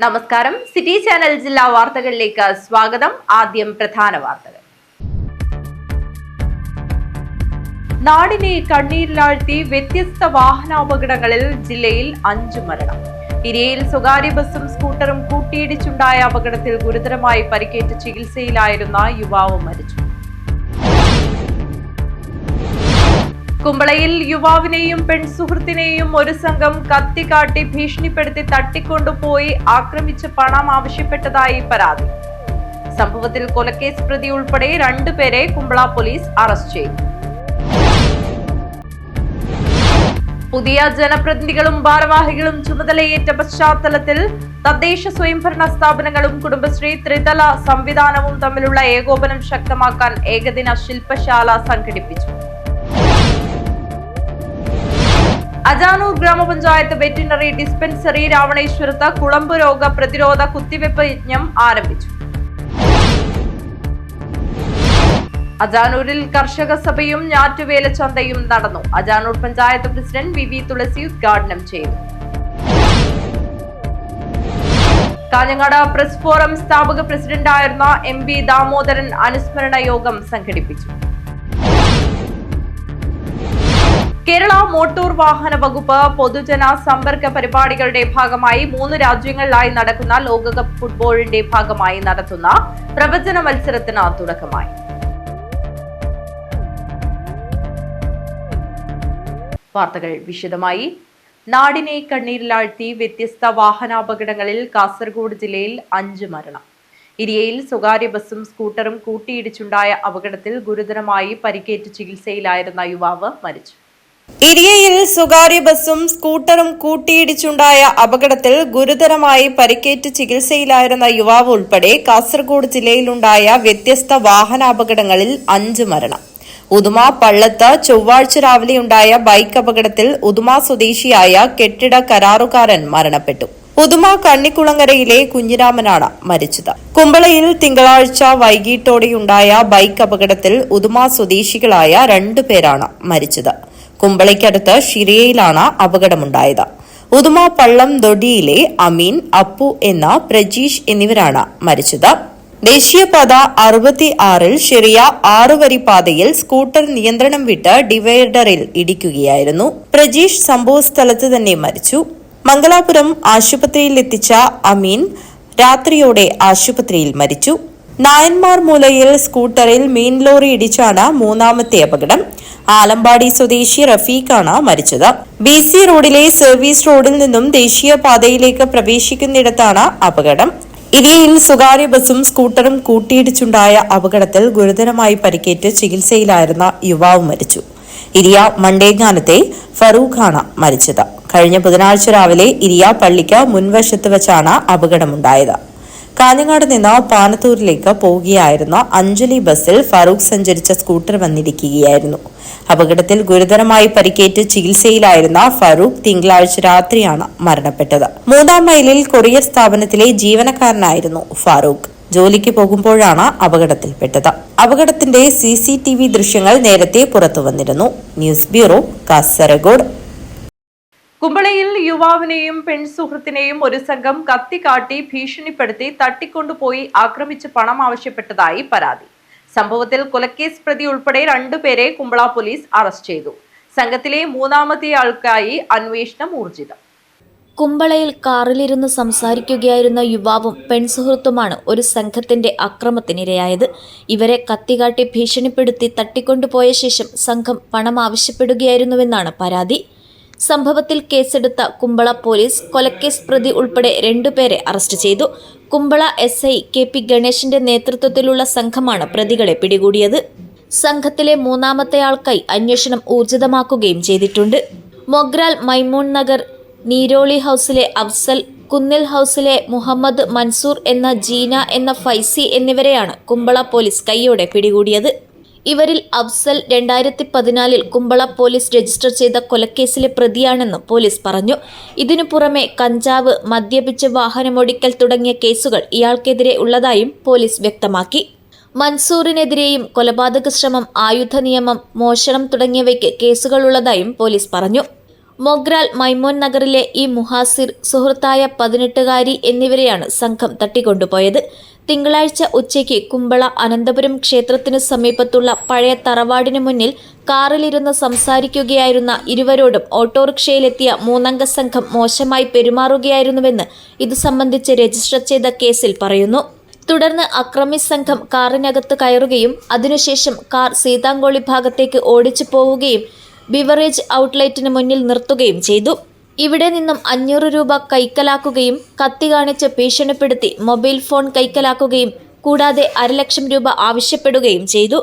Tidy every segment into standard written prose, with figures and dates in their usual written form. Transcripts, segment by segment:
നമസ്കാരം. City channel ജില്ലാ വാർത്തകളിലേക്ക് സ്വാഗതം. ആദ്യം പ്രധാന വാർത്തകൾ. നാടിനെ കണ്ണീരിലാഴ്ത്തി വ്യത്യസ്ത വാഹനാപകടങ്ങളിൽ ജില്ലയിൽ 5 മരണം. ഇരിയയിൽ സ്വകാര്യ ബസും സ്കൂട്ടറും കൂട്ടിയിടിച്ചുണ്ടായ അപകടത്തിൽ ഗുരുതരമായി പരിക്കേറ്റ് ചികിത്സയിലായിരുന്ന യുവാവ് മരിച്ചു. കുമ്പളയിൽ യുവാവിനെയും പെൺസുഹൃത്തിനെയും ഒരു സംഘം കത്തിക്കാട്ടി ഭീഷണിപ്പെടുത്തി തട്ടിക്കൊണ്ടുപോയി ആക്രമിച്ച് പണം ആവശ്യപ്പെട്ടതായി പരാതി. സംഭവത്തിൽ കൊലക്കേസ് പ്രതി ഉൾപ്പെടെ 2 പേരെ കുമ്പള പോലീസ് അറസ്റ്റ് ചെയ്തു. പുതിയ ജനപ്രതിനിധികളും ഭാരവാഹികളും ചുമതലയേറ്റ പശ്ചാത്തലത്തിൽ തദ്ദേശ സ്വയംഭരണ സ്ഥാപനങ്ങളും കുടുംബശ്രീ ത്രിതല സംവിധാനവും തമ്മിലുള്ള ഏകോപനം ശക്തമാക്കാൻ ഏകദിന ശില്പശാല സംഘടിപ്പിച്ചു. അജാനൂർ ഗ്രാമപഞ്ചായത്ത് വെറ്റിനറി ഡിസ്പെൻസറി രാവണേശ്വരത്ത് കുളമ്പ് രോഗ പ്രതിരോധ കുത്തിവെപ്പ് യജ്ഞം ആരംഭിച്ചു. അജാനൂരിൽ കർഷക സഭയും ഞാറ്റുവേല ചന്തയും നടന്നു. അജാനൂർ പഞ്ചായത്ത് പ്രസിഡന്റ് വി തുളസി ഉദ്ഘാടനം ചെയ്തു. കാഞ്ഞങ്ങാട് പ്രസ് ഫോറം സ്ഥാപക പ്രസിഡന്റായിരുന്ന MB ദാമോദരൻ അനുസ്മരണ യോഗം സംഘടിപ്പിച്ചു. കേരള മോട്ടോർ വാഹന വകുപ്പ് പൊതുജന സമ്പർക്ക പരിപാടികളുടെ ഭാഗമായി 3 രാജ്യങ്ങളിലായി നടക്കുന്ന ലോകകപ്പ് ഫുട്ബോളിന്റെ ഭാഗമായി നടത്തുന്ന പ്രവചന മത്സരത്തിന് തുടക്കമായി. വാർത്തകൾ വിശദമായി. നാടിനെ കണ്ണീരിലാഴ്ത്തി വ്യത്യസ്ത വാഹനാപകടങ്ങളിൽ കാസർഗോഡ് ജില്ലയിൽ 5 മരണം. ഇരിയയിൽ സ്വകാര്യ ബസും സ്കൂട്ടറും കൂട്ടിയിടിച്ചുണ്ടായ അപകടത്തിൽ ഗുരുതരമായി പരിക്കേറ്റ് ചികിത്സയിലായിരുന്ന യുവാവ് മരിച്ചു. ഇരിയയിൽ സ്വകാര്യ ബസും സ്കൂട്ടറും കൂട്ടിയിടിച്ചുണ്ടായ അപകടത്തിൽ ഗുരുതരമായി പരിക്കേറ്റ് ചികിത്സയിലായിരുന്ന യുവാവ് ഉൾപ്പെടെ കാസർഗോഡ് ജില്ലയിലുണ്ടായ വ്യത്യസ്ത വാഹനാപകടങ്ങളിൽ 5 മരണം. ഉദുമ പള്ളത്ത് ചൊവ്വാഴ്ച രാവിലെയുണ്ടായ ബൈക്ക് അപകടത്തിൽ ഉദുമ സ്വദേശിയായ കെട്ടിട കരാറുകാരൻ മരണപ്പെട്ടു. ഉദുമ കണ്ണിക്കുളങ്ങരയിലെ കുഞ്ഞിരാമനാണ് മരിച്ചത്. കുമ്പളയിൽ തിങ്കളാഴ്ച വൈകിട്ടോടെയുണ്ടായ ബൈക്ക് അപകടത്തിൽ ഉദുമ സ്വദേശികളായ 2 പേരാണ് മരിച്ചത്. കുമ്പളയ്ക്കടുത്ത് ഷിരിയയിലാണ് അപകടമുണ്ടായത്. ഉദുമ പള്ളം ദൊഡിയിലെ അമീൻ, അപ്പു എന്ന പ്രജീഷ് എന്നിവരാണ് മരിച്ചത്. ദേശീയപാത 66-ൽ ഷിറിയ 6 വരി പാതയിൽ സ്കൂട്ടർ നിയന്ത്രണം വിട്ട് ഡിവൈഡറിൽ ഇടിക്കുകയായിരുന്നു. പ്രജീഷ് സംഭവസ്ഥലത്ത് തന്നെ മരിച്ചു. മംഗലാപുരം ആശുപത്രിയിൽ എത്തിച്ച അമീൻ രാത്രിയോടെ ആശുപത്രിയിൽ മരിച്ചു. നായന്മാർ മൂലയിൽ സ്കൂട്ടറിൽ മീൻ ലോറി ഇടിച്ചാണ് 3ാമത്തെ അപകടം. ആലമ്പാടി സ്വദേശി റഫീഖാണ് മരിച്ചത്. BC റോഡിലെ സർവീസ് റോഡിൽ നിന്നും ദേശീയപാതയിലേക്ക് പ്രവേശിക്കുന്നിടത്താണ് അപകടം. ഇരിയയിൽ സ്വകാര്യ ബസും സ്കൂട്ടറും കൂട്ടിയിടിച്ചുണ്ടായ അപകടത്തിൽ ഗുരുതരമായി പരിക്കേറ്റ് ചികിത്സയിലായിരുന്ന യുവാവ് മരിച്ചു. ഇരിയ മണ്ടേങ്ങാനത്തെ ഫറൂഖാണ് മരിച്ചത്. കഴിഞ്ഞ ബുധനാഴ്ച രാവിലെ ഇരിയ പള്ളിക്ക് മുൻവശത്ത് വെച്ചാണ് അപകടമുണ്ടായത്. കാഞ്ഞങ്ങാട് നിന്ന് പാനത്തൂരിലേക്ക് പോവുകയായിരുന്ന അഞ്ജലി ബസിൽ ഫറൂഖ് സഞ്ചരിച്ച സ്കൂട്ടർ വന്നിടിക്കുകയായിരുന്നു. അപകടത്തിൽ ഗുരുതരമായി പരിക്കേറ്റ് ചികിത്സയിലായിരുന്ന ഫറൂഖ് തിങ്കളാഴ്ച രാത്രിയാണ് മരണപ്പെട്ടത്. 3ാം മൈലിൽ കൊറിയർ സ്ഥാപനത്തിലെ ജീവനക്കാരനായിരുന്നു ഫാറൂഖ്. ജോലിക്ക് പോകുമ്പോഴാണ് അപകടത്തിൽപ്പെട്ടത്. അപകടത്തിന്റെ CCTV ദൃശ്യങ്ങൾ നേരത്തെ പുറത്തുവന്നിരുന്നു. News bureau, Kasaragod. കുമ്പളയിൽ യുവാവിനെയും പെൺസുഹൃത്തിനെയും ഒരു സംഘം കത്തിക്കാട്ടി ഭീഷണിപ്പെടുത്തി തട്ടിക്കൊണ്ടുപോയി ആക്രമിച്ച് പണം ആവശ്യപ്പെട്ടതായി പരാതി. സംഭവത്തിൽ കൊലക്കേസ് പ്രതി ഉൾപ്പെടെ 2 പേരെ കുമ്പള പോലീസ് അറസ്റ്റ് ചെയ്തു. സംഘത്തിലെ 3ാമത്തെയാൾക്കായി അന്വേഷണം ഊർജിതം. കുമ്പളയിൽ കാറിലിരുന്ന് സംസാരിക്കുകയായിരുന്ന യുവാവും പെൺസുഹൃത്തുമാണ് ഒരു സംഘത്തിന്റെ അക്രമത്തിനിരയായത്. ഇവരെ കത്തികാട്ടി ഭീഷണിപ്പെടുത്തി തട്ടിക്കൊണ്ടുപോയ ശേഷം സംഘം പണം ആവശ്യപ്പെടുകയായിരുന്നുവെന്നാണ് പരാതി. സംഭവത്തിൽ കേസെടുത്ത കുമ്പള പോലീസ് കൊലക്കേസ് പ്രതി ഉൾപ്പെടെ 2 പേരെ അറസ്റ്റ് ചെയ്തു. കുമ്പള SI KP ഗണേഷിന്റെ നേതൃത്വത്തിലുള്ള സംഘമാണ് പ്രതികളെ പിടികൂടിയത്. സംഘത്തിലെ 3ാമത്തെയാൾക്കായി അന്വേഷണം ഊർജിതമാക്കുകയും ചെയ്തിട്ടുണ്ട്. മൊഗ്രാൽ മൈമൂൺ നഗർ നീരോളി ഹൌസിലെ അഫ്സൽ, കുന്നിൽ ഹൌസിലെ മുഹമ്മദ് മൻസൂർ എന്ന ജീന എന്ന ഫൈസി എന്നിവരെയാണ് കുമ്പള പോലീസ് കൈയോടെ പിടികൂടിയത്. ഇവരിൽ അഫ്സൽ 2014-ൽ കുമ്പള പോലീസ് രജിസ്റ്റർ ചെയ്ത കൊലക്കേസിലെ പ്രതിയാണെന്ന് പോലീസ് പറഞ്ഞു. ഇതിനു പുറമെ കഞ്ചാവ്, മദ്യപിച്ച് വാഹനമോടിക്കൽ തുടങ്ങിയ കേസുകൾ ഇയാൾക്കെതിരെ ഉള്ളതായും പോലീസ് വ്യക്തമാക്കി. മൻസൂറിനെതിരെയും കൊലപാതക ശ്രമം, ആയുധ നിയമം, മോഷണം തുടങ്ങിയവയ്ക്ക് കേസുകളുള്ളതായും പോലീസ് പറഞ്ഞു. മൊഗ്രാൽ മൈമോൻ നഗറിലെ ഇ മുഹാസിർ, സുഹൃത്തായ 18-കാരി എന്നിവരെയാണ് സംഘം തട്ടിക്കൊണ്ടുപോയത്. തിങ്കളാഴ്ച ഉച്ചയ്ക്ക് കുമ്പള അനന്തപുരം ക്ഷേത്രത്തിനു സമീപത്തുള്ള പഴയ തറവാടിനു മുന്നിൽ കാറിലിരുന്ന് സംസാരിക്കുകയായിരുന്ന ഇരുവരോടും ഓട്ടോറിക്ഷയിലെത്തിയ 3-അംഗ സംഘം മോശമായി പെരുമാറുകയായിരുന്നുവെന്ന് ഇതു സംബന്ധിച്ച് രജിസ്റ്റർ ചെയ്ത കേസിൽ പറയുന്നു. തുടർന്ന് അക്രമി സംഘം കാറിനകത്ത് കയറുകയും അതിനുശേഷം കാർ സീതാങ്കോളി ഭാഗത്തേക്ക് ഓടിച്ചു പോവുകയും ബിവറേജ് ഔട്ട്ലെറ്റിന് മുന്നിൽ നിർത്തുകയും ചെയ്തു. ഇവിടെ നിന്നും 500 രൂപ കൈക്കലാക്കുകയും കത്തി കാണിച്ച് ഭീഷണിപ്പെടുത്തി മൊബൈൽ ഫോൺ കൈക്കലാക്കുകയും കൂടാതെ 1,00,000 രൂപ ആവശ്യപ്പെടുകയും ചെയ്തു.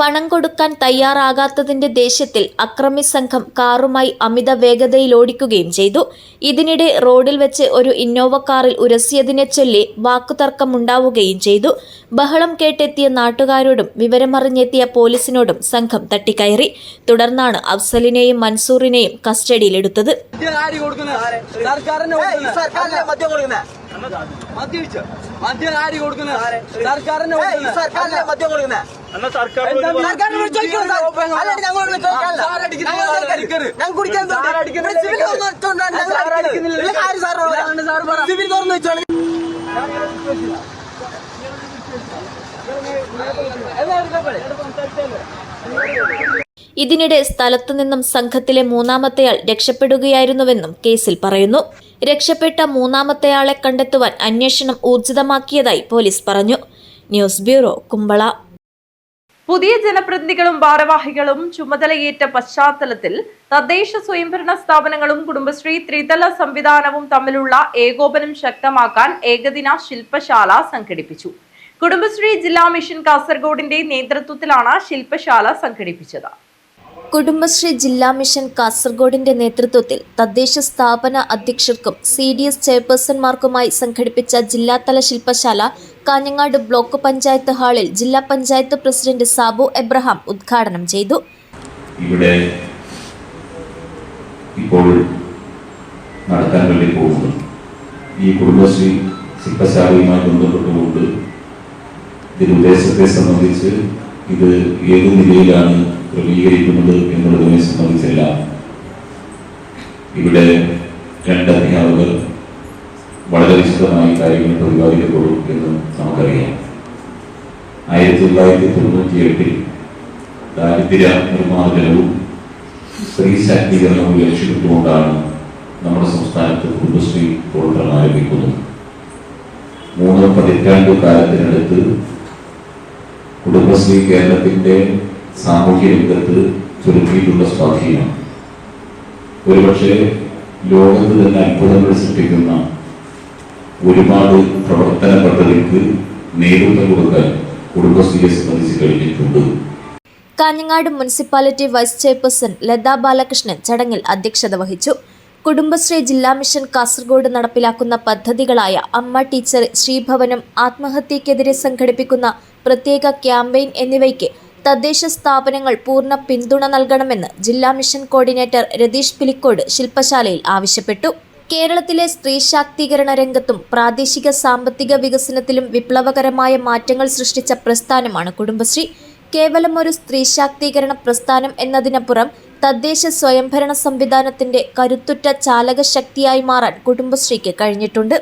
പണം കൊടുക്കാൻ തയ്യാറാകാത്തതിന്റെ ദേഷ്യത്തിൽ അക്രമി സംഘം കാറുമായി അമിത വേഗതയിലോടിക്കുകയും ചെയ്തു. ഇതിനിടെ റോഡിൽ വെച്ച് ഒരു ഇന്നോവ കാറിൽ ഉരസിയതിനെ ചൊല്ലി വാക്കുതർക്കമുണ്ടാവുകയും ചെയ്തു. ബഹളം കേട്ടെത്തിയ നാട്ടുകാരോടും വിവരമറിഞ്ഞെത്തിയ പോലീസിനോടും സംഘം തട്ടിക്കയറി. തുടർന്നാണ് അഫ്സലിനെയും മൻസൂറിനെയും കസ്റ്റഡിയിലെടുത്തത്. ഇതിനിടെ സ്ഥലത്തു നിന്നും സംഘത്തിലെ 3-മത്തെയാൾ രക്ഷപ്പെടുകയായിരുന്നുവെന്നും കേസിൽ പറയുന്നു. രക്ഷപ്പെട്ട 3-മത്തെയാളെ കണ്ടെത്തുവാൻ അന്വേഷണം ഊർജിതമാക്കിയതായി പോലീസ് പറഞ്ഞു. News bureau, Kumbla. പുതിയ ജനപ്രതിനിധികളും ഭാരവാഹികളും ചുമതലയേറ്റ പശ്ചാത്തലത്തിൽ തദ്ദേശ സ്വയംഭരണ സ്ഥാപനങ്ങളും കുടുംബശ്രീ ത്രിതല സംവിധാനവും തമ്മിലുള്ള ഏകോപനം ശക്തമാക്കാൻ ഏകദിന ശില്പശാല സംഘടിപ്പിച്ചു. കുടുംബശ്രീ ജില്ലാ മിഷൻ കാസർഗോഡിന്റെ നേതൃത്വത്തിലാണ് ശില്പശാല സംഘടിപ്പിച്ചത്. കുടുംബശ്രീ ജില്ലാ മിഷൻ കാസർഗോഡിന്റെ നേതൃത്വത്തിൽ തദ്ദേശ സ്ഥാപന അധ്യക്ഷർക്കും CDS ചെയർപേഴ്സൺമാർക്കുമായി സംഘടിപ്പിച്ച ജില്ലാതല ശില്പശാല കാഞ്ഞങ്ങാട് ബ്ലോക്ക് പഞ്ചായത്ത് ഹാളിൽ ജില്ലാ പഞ്ചായത്ത് പ്രസിഡന്റ് സാബു എബ്രഹാം ഉദ്ഘാടനം ചെയ്തു. ഇവിടെ ഇപ്പോൾ നടത്താൻ വേണ്ടി പോകുന്നു. ഈ കുടുംബശ്രീ ശില്പശാലയുമായി ബന്ധപ്പെട്ടുകൊണ്ട് ഇതിന്റെ ഉദ്ദേശത്തെ സംബന്ധിച്ച് ഇത് ഏത് നിലയിലാണ് ക്രമീകരിക്കുന്നത് എന്നുള്ളതിനെ സംബന്ധിച്ചെല്ലാം ഇവിടെ 2 അധ്യാപകർ വളരെ വിശദമായി കാര്യങ്ങൾ പ്രതിപാദിക്കപ്പെടും എന്ന് നമുക്കറിയാം. 1998 ദാരിദ്ര്യ നിർമ്മാർജ്ജനവും സ്ത്രീ ശാക്തീകരണവും ലക്ഷ്യമിട്ടുകൊണ്ടാണ് നമ്മുടെ സംസ്ഥാനത്ത് കുടുംബശ്രീ പ്രവർത്തനം ആരംഭിക്കുന്നത്. 3 പതിറ്റാണ്ട് കാലത്തിനടുത്ത് കുടുംബശ്രീ കേരളത്തിന്റെ സാമൂഹ്യ രംഗത്ത് ചുരുക്കിയിട്ടുള്ള സ്വാധീനം ഒരുപക്ഷെ ലോകത്ത് തന്നെ അത്ഭുതങ്ങൾ സൃഷ്ടിക്കുന്ന ഒരുപാട് പ്രവർത്തന പദ്ധതിക്ക് നേതൃത്വം കൊടുക്കാൻ കുടുംബശ്രീയെ സംബന്ധിച്ച് കഴിഞ്ഞിട്ടുണ്ട്. Kanhangad municipality vice chairperson Latha Balakrishnan ചടങ്ങിൽ അധ്യക്ഷത വഹിച്ചു. കുടുംബശ്രീ ജില്ലാ മിഷൻ കാസർഗോഡ് നടപ്പിലാക്കുന്ന പദ്ധതികളായ അമ്മ ടീച്ചർ, ശ്രീഭവനം, ആത്മഹത്യക്കെതിരെ സംഘടിപ്പിക്കുന്ന പ്രത്യേക ക്യാമ്പയിൻ എന്നിവയ്ക്ക് തദ്ദേശ സ്ഥാപനങ്ങൾ പൂർണ്ണ പിന്തുണ നൽകണമെന്ന് ജില്ലാ മിഷൻ കോർഡിനേറ്റർ രതീഷ് പിലിക്കോട് ശില്പശാലയിൽ ആവശ്യപ്പെട്ടു. കേരളത്തിലെ സ്ത്രീ ശാക്തീകരണ രംഗത്തും പ്രാദേശിക സാമ്പത്തിക വികസനത്തിലും വിപ്ലവകരമായ മാറ്റങ്ങൾ സൃഷ്ടിച്ച പ്രസ്ഥാനമാണ് കുടുംബശ്രീ. കേവലം ഒരു സ്ത്രീ ശാക്തീകരണ പ്രസ്ഥാനം എന്നതിനപ്പുറം തദ്ദേശ സ്വയംഭരണ സംവിധാനത്തിന്റെ കരുത്തുറ്റ ചാലകശക്തിയായി മാറാൻ കുടുംബശ്രീക്ക് കഴിഞ്ഞിട്ടുണ്ട്.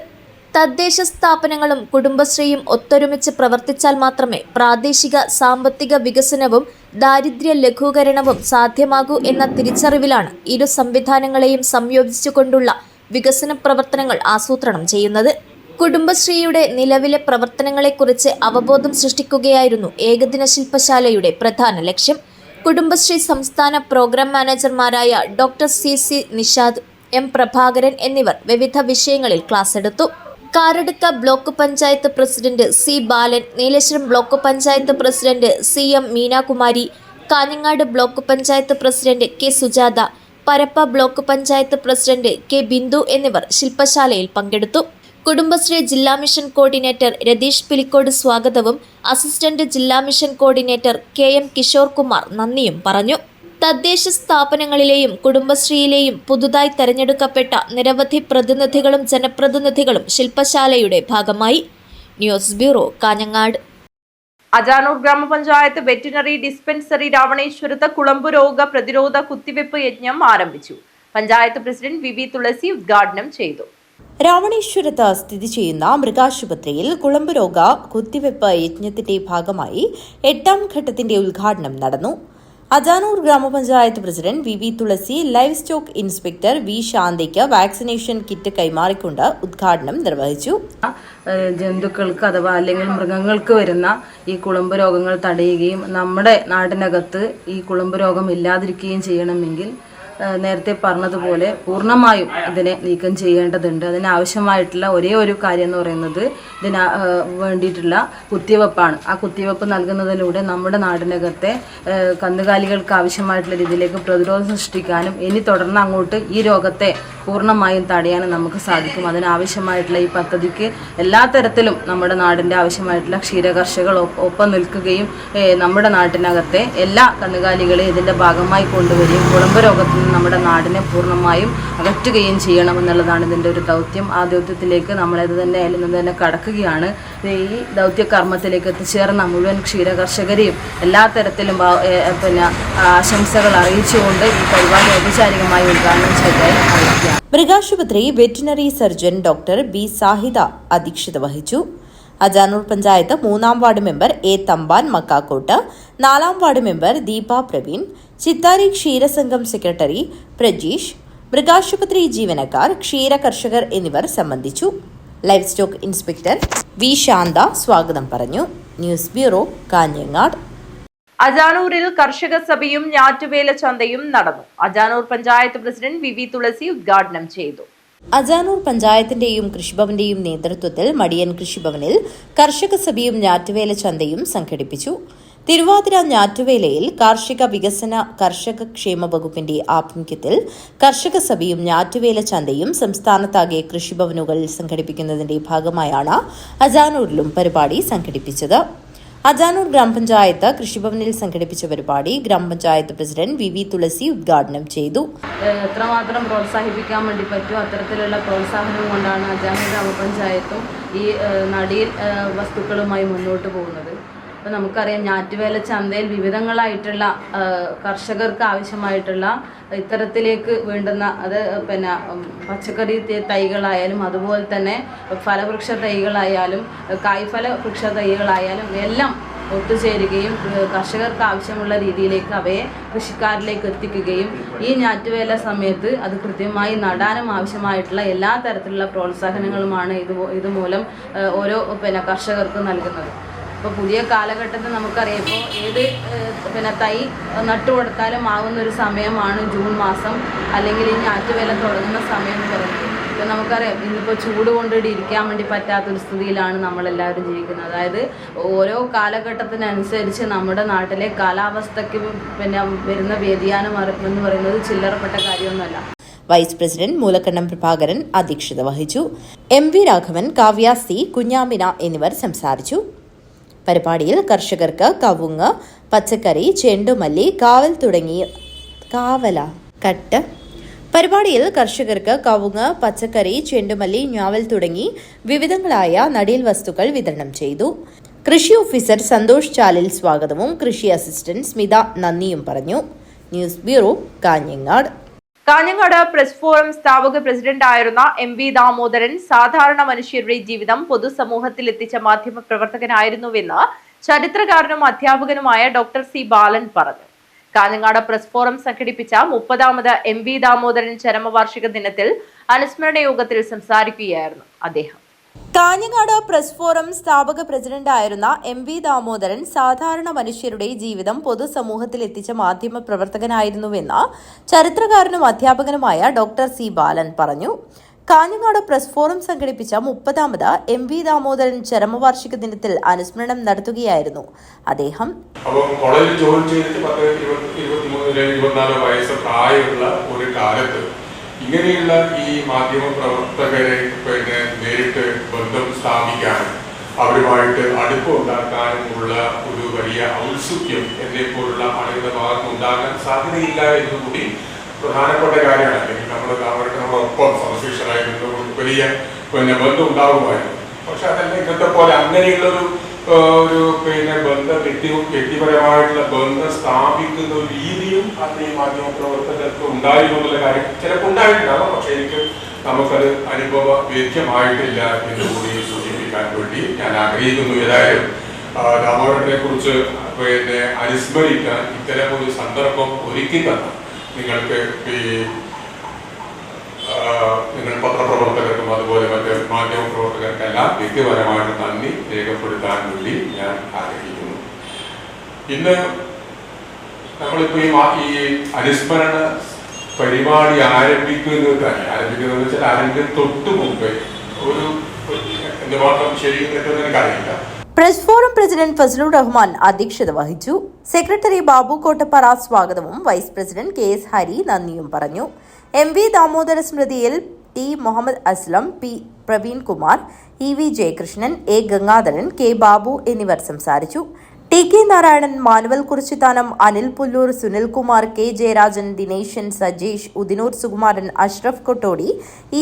തദ്ദേശ സ്ഥാപനങ്ങളും കുടുംബശ്രീയും ഒത്തൊരുമിച്ച് പ്രവർത്തിച്ചാൽ മാത്രമേ പ്രാദേശിക സാമ്പത്തിക വികസനവും ദാരിദ്ര്യ ലഘൂകരണവും സാധ്യമാകൂ എന്ന തിരിച്ചറിവിലാണ് ഇരു സംവിധാനങ്ങളെയും സംയോജിച്ചുകൊണ്ടുള്ള വികസന പ്രവർത്തനങ്ങൾ ആസൂത്രണം ചെയ്യുന്നത്. കുടുംബശ്രീയുടെ നിലവിലെ പ്രവർത്തനങ്ങളെക്കുറിച്ച് അവബോധം സൃഷ്ടിക്കുകയായിരുന്നു ഏകദിന ശില്പശാലയുടെ പ്രധാന ലക്ഷ്യം. കുടുംബശ്രീ സംസ്ഥാന പ്രോഗ്രാം മാനേജർമാരായ doctor CC Nishad, M Prabhakaran എന്നിവർ വിവിധ വിഷയങ്ങളിൽ ക്ലാസ് എടുത്തു. Karadukka block panchayat president C Balan, Nileshwaram block panchayat president CM Meenakumari, Kanhangad block panchayat president K Sujatha, Parappa block panchayat president K Bindu എന്നിവർ ശില്പശാലയിൽ പങ്കെടുത്തു. കുടുംബശ്രീ ജില്ലാ മിഷൻ കോർഡിനേറ്റർ രതീഷ് പിലിക്കോട് സ്വാഗതവും അസിസ്റ്റന്റ് ജില്ലാ mission coordinator KM Kishore Kumar നന്ദിയും പറഞ്ഞു. തദ്ദേശ സ്ഥാപനങ്ങളിലെയും കുടുംബശ്രീയിലെയും പുതുതായി തെരഞ്ഞെടുക്കപ്പെട്ട നിരവധി പ്രതിനിധികളും ജനപ്രതിനിധികളും ശില്പശാലയുടെ ഭാഗമായി. News bureau, Kanhangad. അജാനൂർ ഗ്രാമപഞ്ചായത്ത് വെറ്റിനറി ഡിസ്പെൻസറി രാവണേശ്വരത്ത് കുളമ്പുരോഗ പ്രതിരോധ കുത്തിവെപ്പ് യജ്ഞം ആരംഭിച്ചു. പഞ്ചായത്ത് പ്രസിഡന്റ് വി തുളസി ഉദ്ഘാടനം ചെയ്തു. രാവണേശ്വരത്ത് സ്ഥിതി ചെയ്യുന്ന മൃഗാശുപത്രിയിൽ കുളമ്പ് രോഗ കുത്തിവെപ്പ് യജ്ഞത്തിന്റെ ഭാഗമായി 8ാം ഘട്ടത്തിന്റെ ഉദ്ഘാടനം നടന്നു. അജാനൂർ ഗ്രാമപഞ്ചായത്ത് president V Thulasi live stock inspector V ശാന്തയ്ക്ക് വാക്സിനേഷൻ കിറ്റ് കൈമാറിക്കൊണ്ട് ഉദ്ഘാടനം നിർവഹിച്ചു. ജന്തുക്കൾക്ക് അഥവാ അല്ലെങ്കിൽ മൃഗങ്ങൾക്ക് വരുന്ന ഈ കുളമ്പ് രോഗങ്ങൾ തടയുകയും നമ്മുടെ നാടിനകത്ത് ഈ കുളമ്പ് രോഗം ഇല്ലാതിരിക്കുകയും ചെയ്യണമെങ്കിൽ നേരത്തെ പറഞ്ഞതുപോലെ പൂർണ്ണമായും ഇതിനെ നീക്കം ചെയ്യേണ്ടതുണ്ട്. അതിനാവശ്യമായിട്ടുള്ള ഒരേ ഒരു കാര്യം എന്ന് പറയുന്നത് ഇതിന് വേണ്ടിയിട്ടുള്ള കുത്തിവെപ്പാണ്. ആ കുത്തിവെപ്പ് നൽകുന്നതിലൂടെ നമ്മുടെ നാടിനകത്തെ കന്നുകാലികൾക്ക് ആവശ്യമായിട്ടുള്ള രീതിയിലേക്ക് പ്രതിരോധം സൃഷ്ടിക്കാനും ഇനി തുടർന്ന് അങ്ങോട്ട് ഈ രോഗത്തെ പൂർണ്ണമായും തടയാനും നമുക്ക് സാധിക്കും. അതിനാവശ്യമായിട്ടുള്ള ഈ പദ്ധതിക്ക് എല്ലാ തരത്തിലും നമ്മുടെ നാടിൻ്റെ ആവശ്യമായിട്ടുള്ള ക്ഷീരകർഷകർ ഒപ്പം നിൽക്കുകയും നമ്മുടെ നാട്ടിനകത്തെ എല്ലാ കന്നുകാലികളെയും ഇതിൻ്റെ ഭാഗമായി കൊണ്ടുവരികയും കുളമ്പ് രോഗത്തിൽ നമ്മുടെ നാടിനെ പൂർണ്ണമായും അകറ്റുകയും ചെയ്യണമെന്നുള്ളതാണ് ഇതിൻ്റെ ഒരു ദൗത്യം. ആ ദൗത്യത്തിലേക്ക് നമ്മളത് തന്നെ കടക്കുകയാണ്. ഈ ദൗത്യകർമ്മത്തിലേക്ക് എത്തിച്ചേർന്ന മുഴുവൻ ക്ഷീരകർഷകരെയും എല്ലാ തരത്തിലും ആശംസകൾ അറിയിച്ചുകൊണ്ട് ഈ പരിപാടി ഔപചാരികമായി ഉദ്ഘാടനം ചെയ്തതായി അറിയിക്കുക. മൃഗാശുപത്രി veterinary surgeon doctor B Sahida അധ്യക്ഷത വഹിച്ചു. അജാനൂർ പഞ്ചായത്ത് 3ാം ward member A Thampan Makkakkot, 4ാം വാർഡ് മെമ്പർ ദീപ പ്രവീൺ, ചിത്താരി ക്ഷീരസംഘം സെക്രട്ടറി പ്രജീഷ്, മൃഗാശുപത്രി ജീവനക്കാർ, ക്ഷീര കർഷകർ എന്നിവർ സംബന്ധിച്ചു. Live stock inspector V Shantha സ്വാഗതം പറഞ്ഞു. News bureau, Kanhangad. അജാനൂരിൽ കർഷക സഭയും ഞാറ്റുവേല ചന്തയും നടന്നു. അജാനൂർ പഞ്ചായത്ത് പ്രസിഡന്റ് വി തുളസി ഉദ്ഘാടനം ചെയ്തു. അജാനൂർ പഞ്ചായത്തിന്റെയും കൃഷിഭവന്റെയും നേതൃത്വത്തിൽ മടിയൻ കൃഷിഭവനിൽ കർഷക സഭയും ഞാറ്റുവേല ചന്തയും സംഘടിപ്പിച്ചു. തിരുവാതിര ഞാറ്റുവേലയിൽ കാർഷിക വികസന കർഷക ക്ഷേമ വകുപ്പിന്റെ ആഭിമുഖ്യത്തിൽ കർഷക സഭയും ഞാറ്റുവേല ചന്തയും സംസ്ഥാനത്താകെ കൃഷിഭവനുകൾ സംഘടിപ്പിക്കുന്നതിന്റെ ഭാഗമായാണ് അജാനൂരിലും പരിപാടി സംഘടിപ്പിച്ചത്. അജാനൂർ ഗ്രാമപഞ്ചായത്ത് കൃഷിഭവനിൽ സംഘടിപ്പിച്ച പരിപാടി ഗ്രാമപഞ്ചായത്ത് പ്രസിഡന്റ് വി തുളസി ഉദ്ഘാടനം ചെയ്തു. എത്രമാത്രം പ്രോത്സാഹിപ്പിക്കാൻ വേണ്ടി പറ്റുമോ അത്തരത്തിലുള്ള പ്രോത്സാഹനം കൊണ്ടാണ് അജാനൂർ ഗ്രാമപഞ്ചായത്തും ഈ നടീൽ വസ്തുക്കളുമായി മുന്നോട്ട് പോകുന്നത്. അപ്പോൾ നമുക്കറിയാം, ഞാറ്റുവേല ചന്തയിൽ വിവിധങ്ങളായിട്ടുള്ള കർഷകർക്ക് ആവശ്യമായിട്ടുള്ള ഇത്തരത്തിലേക്ക് വേണ്ടുന്ന അത് പച്ചക്കറി തൈകളായാലും അതുപോലെ തന്നെ ഫലവൃക്ഷ തൈകളായാലും കായ്ഫല വൃക്ഷ തൈകളായാലും എല്ലാം ഒത്തുചേരുകയും കർഷകർക്ക് ആവശ്യമുള്ള രീതിയിലേക്ക് അവയെ കൃഷിക്കാരിലേക്ക് എത്തിക്കുകയും ഈ ഞാറ്റുവേല സമയത്ത് അത് കൃത്യമായി നടാനും ആവശ്യമായിട്ടുള്ള എല്ലാ തരത്തിലുള്ള പ്രോത്സാഹനങ്ങളുമാണ് ഇതുമൂലം ഓരോ കർഷകർക്കും നൽകുന്നത്. ഇപ്പോൾ പുതിയ കാലഘട്ടത്തിൽ നമുക്കറിയാം, ഇപ്പോൾ ഏത് തൈ നട്ടുകൊടുത്താലും ആവുന്ന ഒരു സമയമാണ് ജൂൺ മാസം, അല്ലെങ്കിൽ ഈ ഞാറ്റുവേല തുടങ്ങുന്ന സമയം എന്ന് പറയുന്നത്. ഇപ്പോൾ നമുക്കറിയാം, ഇന്നിപ്പോൾ ചൂട് കൊണ്ടിട്ട് ഇരിക്കാൻ വേണ്ടി പറ്റാത്തൊരു സ്ഥിതിയിലാണ് നമ്മളെല്ലാവരും ജീവിക്കുന്നത്. അതായത് ഓരോ കാലഘട്ടത്തിനനുസരിച്ച് നമ്മുടെ നാട്ടിലെ കാലാവസ്ഥയ്ക്ക് വരുന്ന വ്യതിയാനം എന്ന് പറയുന്നത് ചില്ലറപ്പെട്ട കാര്യമൊന്നുമല്ല. വൈസ് പ്രസിഡന്റ് മൂലക്കണ്ണം പ്രഭാകരൻ അധ്യക്ഷത വഹിച്ചു. M V Raghavan, Kavya C, Kunhamina എന്നിവർ സംസാരിച്ചു. പരിപാടിയിൽ കർഷകർക്ക് കവുങ്ങ്, പച്ചക്കറി, ചെണ്ടുമല്ലി, കാവൽ തുടങ്ങിയ പരിപാടിയിൽ കർഷകർക്ക് കവുങ്ങ്, പച്ചക്കറി, ചെണ്ടുമല്ലി, ഞാവൽ തുടങ്ങി വിവിധങ്ങളായ നടീൽ വസ്തുക്കൾ വിതരണം ചെയ്തു. കൃഷി ഓഫീസർ സന്തോഷ് ചാലിൽ സ്വാഗതവും കൃഷി അസിസ്റ്റന്റ് സ്മിത നന്ദിയും പറഞ്ഞു. News bureau, Kanhangad. Kanhangad press forum സ്ഥാപക പ്രസിഡന്റായിരുന്ന എം വി ദാമോദരൻ സാധാരണ മനുഷ്യരുടെ ജീവിതം പൊതുസമൂഹത്തിൽ എത്തിച്ച മാധ്യമ പ്രവർത്തകനായിരുന്നുവെന്ന് ചരിത്രകാരനും അധ്യാപകനുമായ ഡോക്ടർ സി ബാലൻ പറഞ്ഞു. കാഞ്ഞങ്ങാട് പ്രസ് ഫോറം സംഘടിപ്പിച്ച 30ാമത് എം വി ദാമോദരൻ ചരമവാർഷിക ദിനത്തിൽ അനുസ്മരണ യോഗത്തിൽ സംസാരിക്കുകയായിരുന്നു അദ്ദേഹം. കാഞ്ഞങ്ങാട് പ്രസ് ഫോറം സ്ഥാപക പ്രസിഡന്റായിരുന്ന എം വി ദാമോദരൻ സാധാരണ മനുഷ്യരുടെ ജീവിതം പൊതുസമൂഹത്തിൽ എത്തിച്ച മാധ്യമ പ്രവർത്തകനായിരുന്നുവെന്ന് ചരിത്രകാരനും അധ്യാപകനുമായ ഡോക്ടർ സി ബാലൻ പറഞ്ഞു. കാഞ്ഞങ്ങാട് പ്രസ് ഫോറം സംഘടിപ്പിച്ച 30ാമത് എം വി ദാമോദരൻ ചരമവാർഷിക ദിനത്തിൽ അനുസ്മരണം നടത്തുകയായിരുന്നു അദ്ദേഹം. കോളേജിൽ ജോലി ചെയ്തിട്ട് 23-24 വയസ്സ് പ്രായമുള്ള ഒരു കാലത്ത് ഇങ്ങനെയുള്ള ഈ മാധ്യമ പ്രവർത്തകരെ നേരിട്ട് ബന്ധം സ്ഥാപിക്കാനും അവരുമായിട്ട് അടുപ്പമുണ്ടാക്കാനുമുള്ള ഒരു വലിയ ഔത്സുക്യം എന്നെപ്പോലുള്ള ആളുകളുടെ ഭാഗത്ത് ഉണ്ടാകാൻ സാധ്യതയില്ല എന്നുകൂടി പ്രധാനപ്പെട്ട കാര്യമാണ്. അല്ലെങ്കിൽ അവർക്ക് നമ്മളൊപ്പം സമശിഷ്ടരായി വലിയ ബന്ധം ഉണ്ടാകുമായിരുന്നു. പക്ഷെ അതല്ല ഇന്നത്തെ പോലെ അങ്ങനെയുള്ളൊരു ഒരു വ്യക്തിപരമായിട്ടുള്ള ബന്ധം സ്ഥാപിക്കുന്ന ഒരു രീതിയും അന്ന് ഈ മാധ്യമപ്രവർത്തകർക്ക് ഉണ്ടായിരുന്നു എന്നുള്ള കാര്യം ചിലപ്പോൾ ഉണ്ടായിട്ടുണ്ടാകും. പക്ഷെ നമുക്കത് അനുഭവവേദ്യമായിട്ടില്ല എന്ന് കൂടി സൂചിപ്പിക്കാൻ വേണ്ടി ഞാൻ ആഗ്രഹിക്കുന്നു. ഏതായാലും ദാമോദരനെ കുറിച്ച് അനുസ്മരിക്കാൻ ഇത്തരം ഒരു സന്ദർഭം ഒരുക്കി തന്ന നിങ്ങൾക്ക് നിങ്ങൾ പത്രപ്രവർത്തകർക്കും അതുപോലെ മറ്റ് മാധ്യമപ്രവർത്തകർക്കെല്ലാം വ്യക്തിപരമായിട്ട് നന്ദി രേഖപ്പെടുത്താൻ വേണ്ടി ഞാൻ ആഗ്രഹിക്കുന്നു. ഇന്ന് നമ്മളിപ്പോൾ ഈ അനുസ്മരണ പരിപാടി ആരംഭിക്കുന്നത് വെച്ചാൽ ആരംഭിക്കുന്ന തൊട്ട് മുമ്പേ ഒരു എന്തുമാത്രം ശരിയെന്ന് എനിക്കറിയില്ല. Press forum president Fazlur Rahman അധ്യക്ഷത വഹിച്ചു. സെക്രട്ടറി ബാബു കോട്ടപ്പാറ സ്വാഗതവും വൈസ് പ്രസിഡന്റ് KS ഹരി നന്ദിയും പറഞ്ഞു. MV Damodara സ്മൃതിയിൽ T Muhammad Aslam, P Praveenkumar, EV Jayakrishnan, A Gangadharan, K Babu എന്നിവർ സംസാരിച്ചു. TK Narayanan, Manuel Kurichithanam, Anil Pullur, Sunilkumar, K Jayarajan, Dineshan, Sajesh, Udinur Sukumaran, Ashraf Kottodi,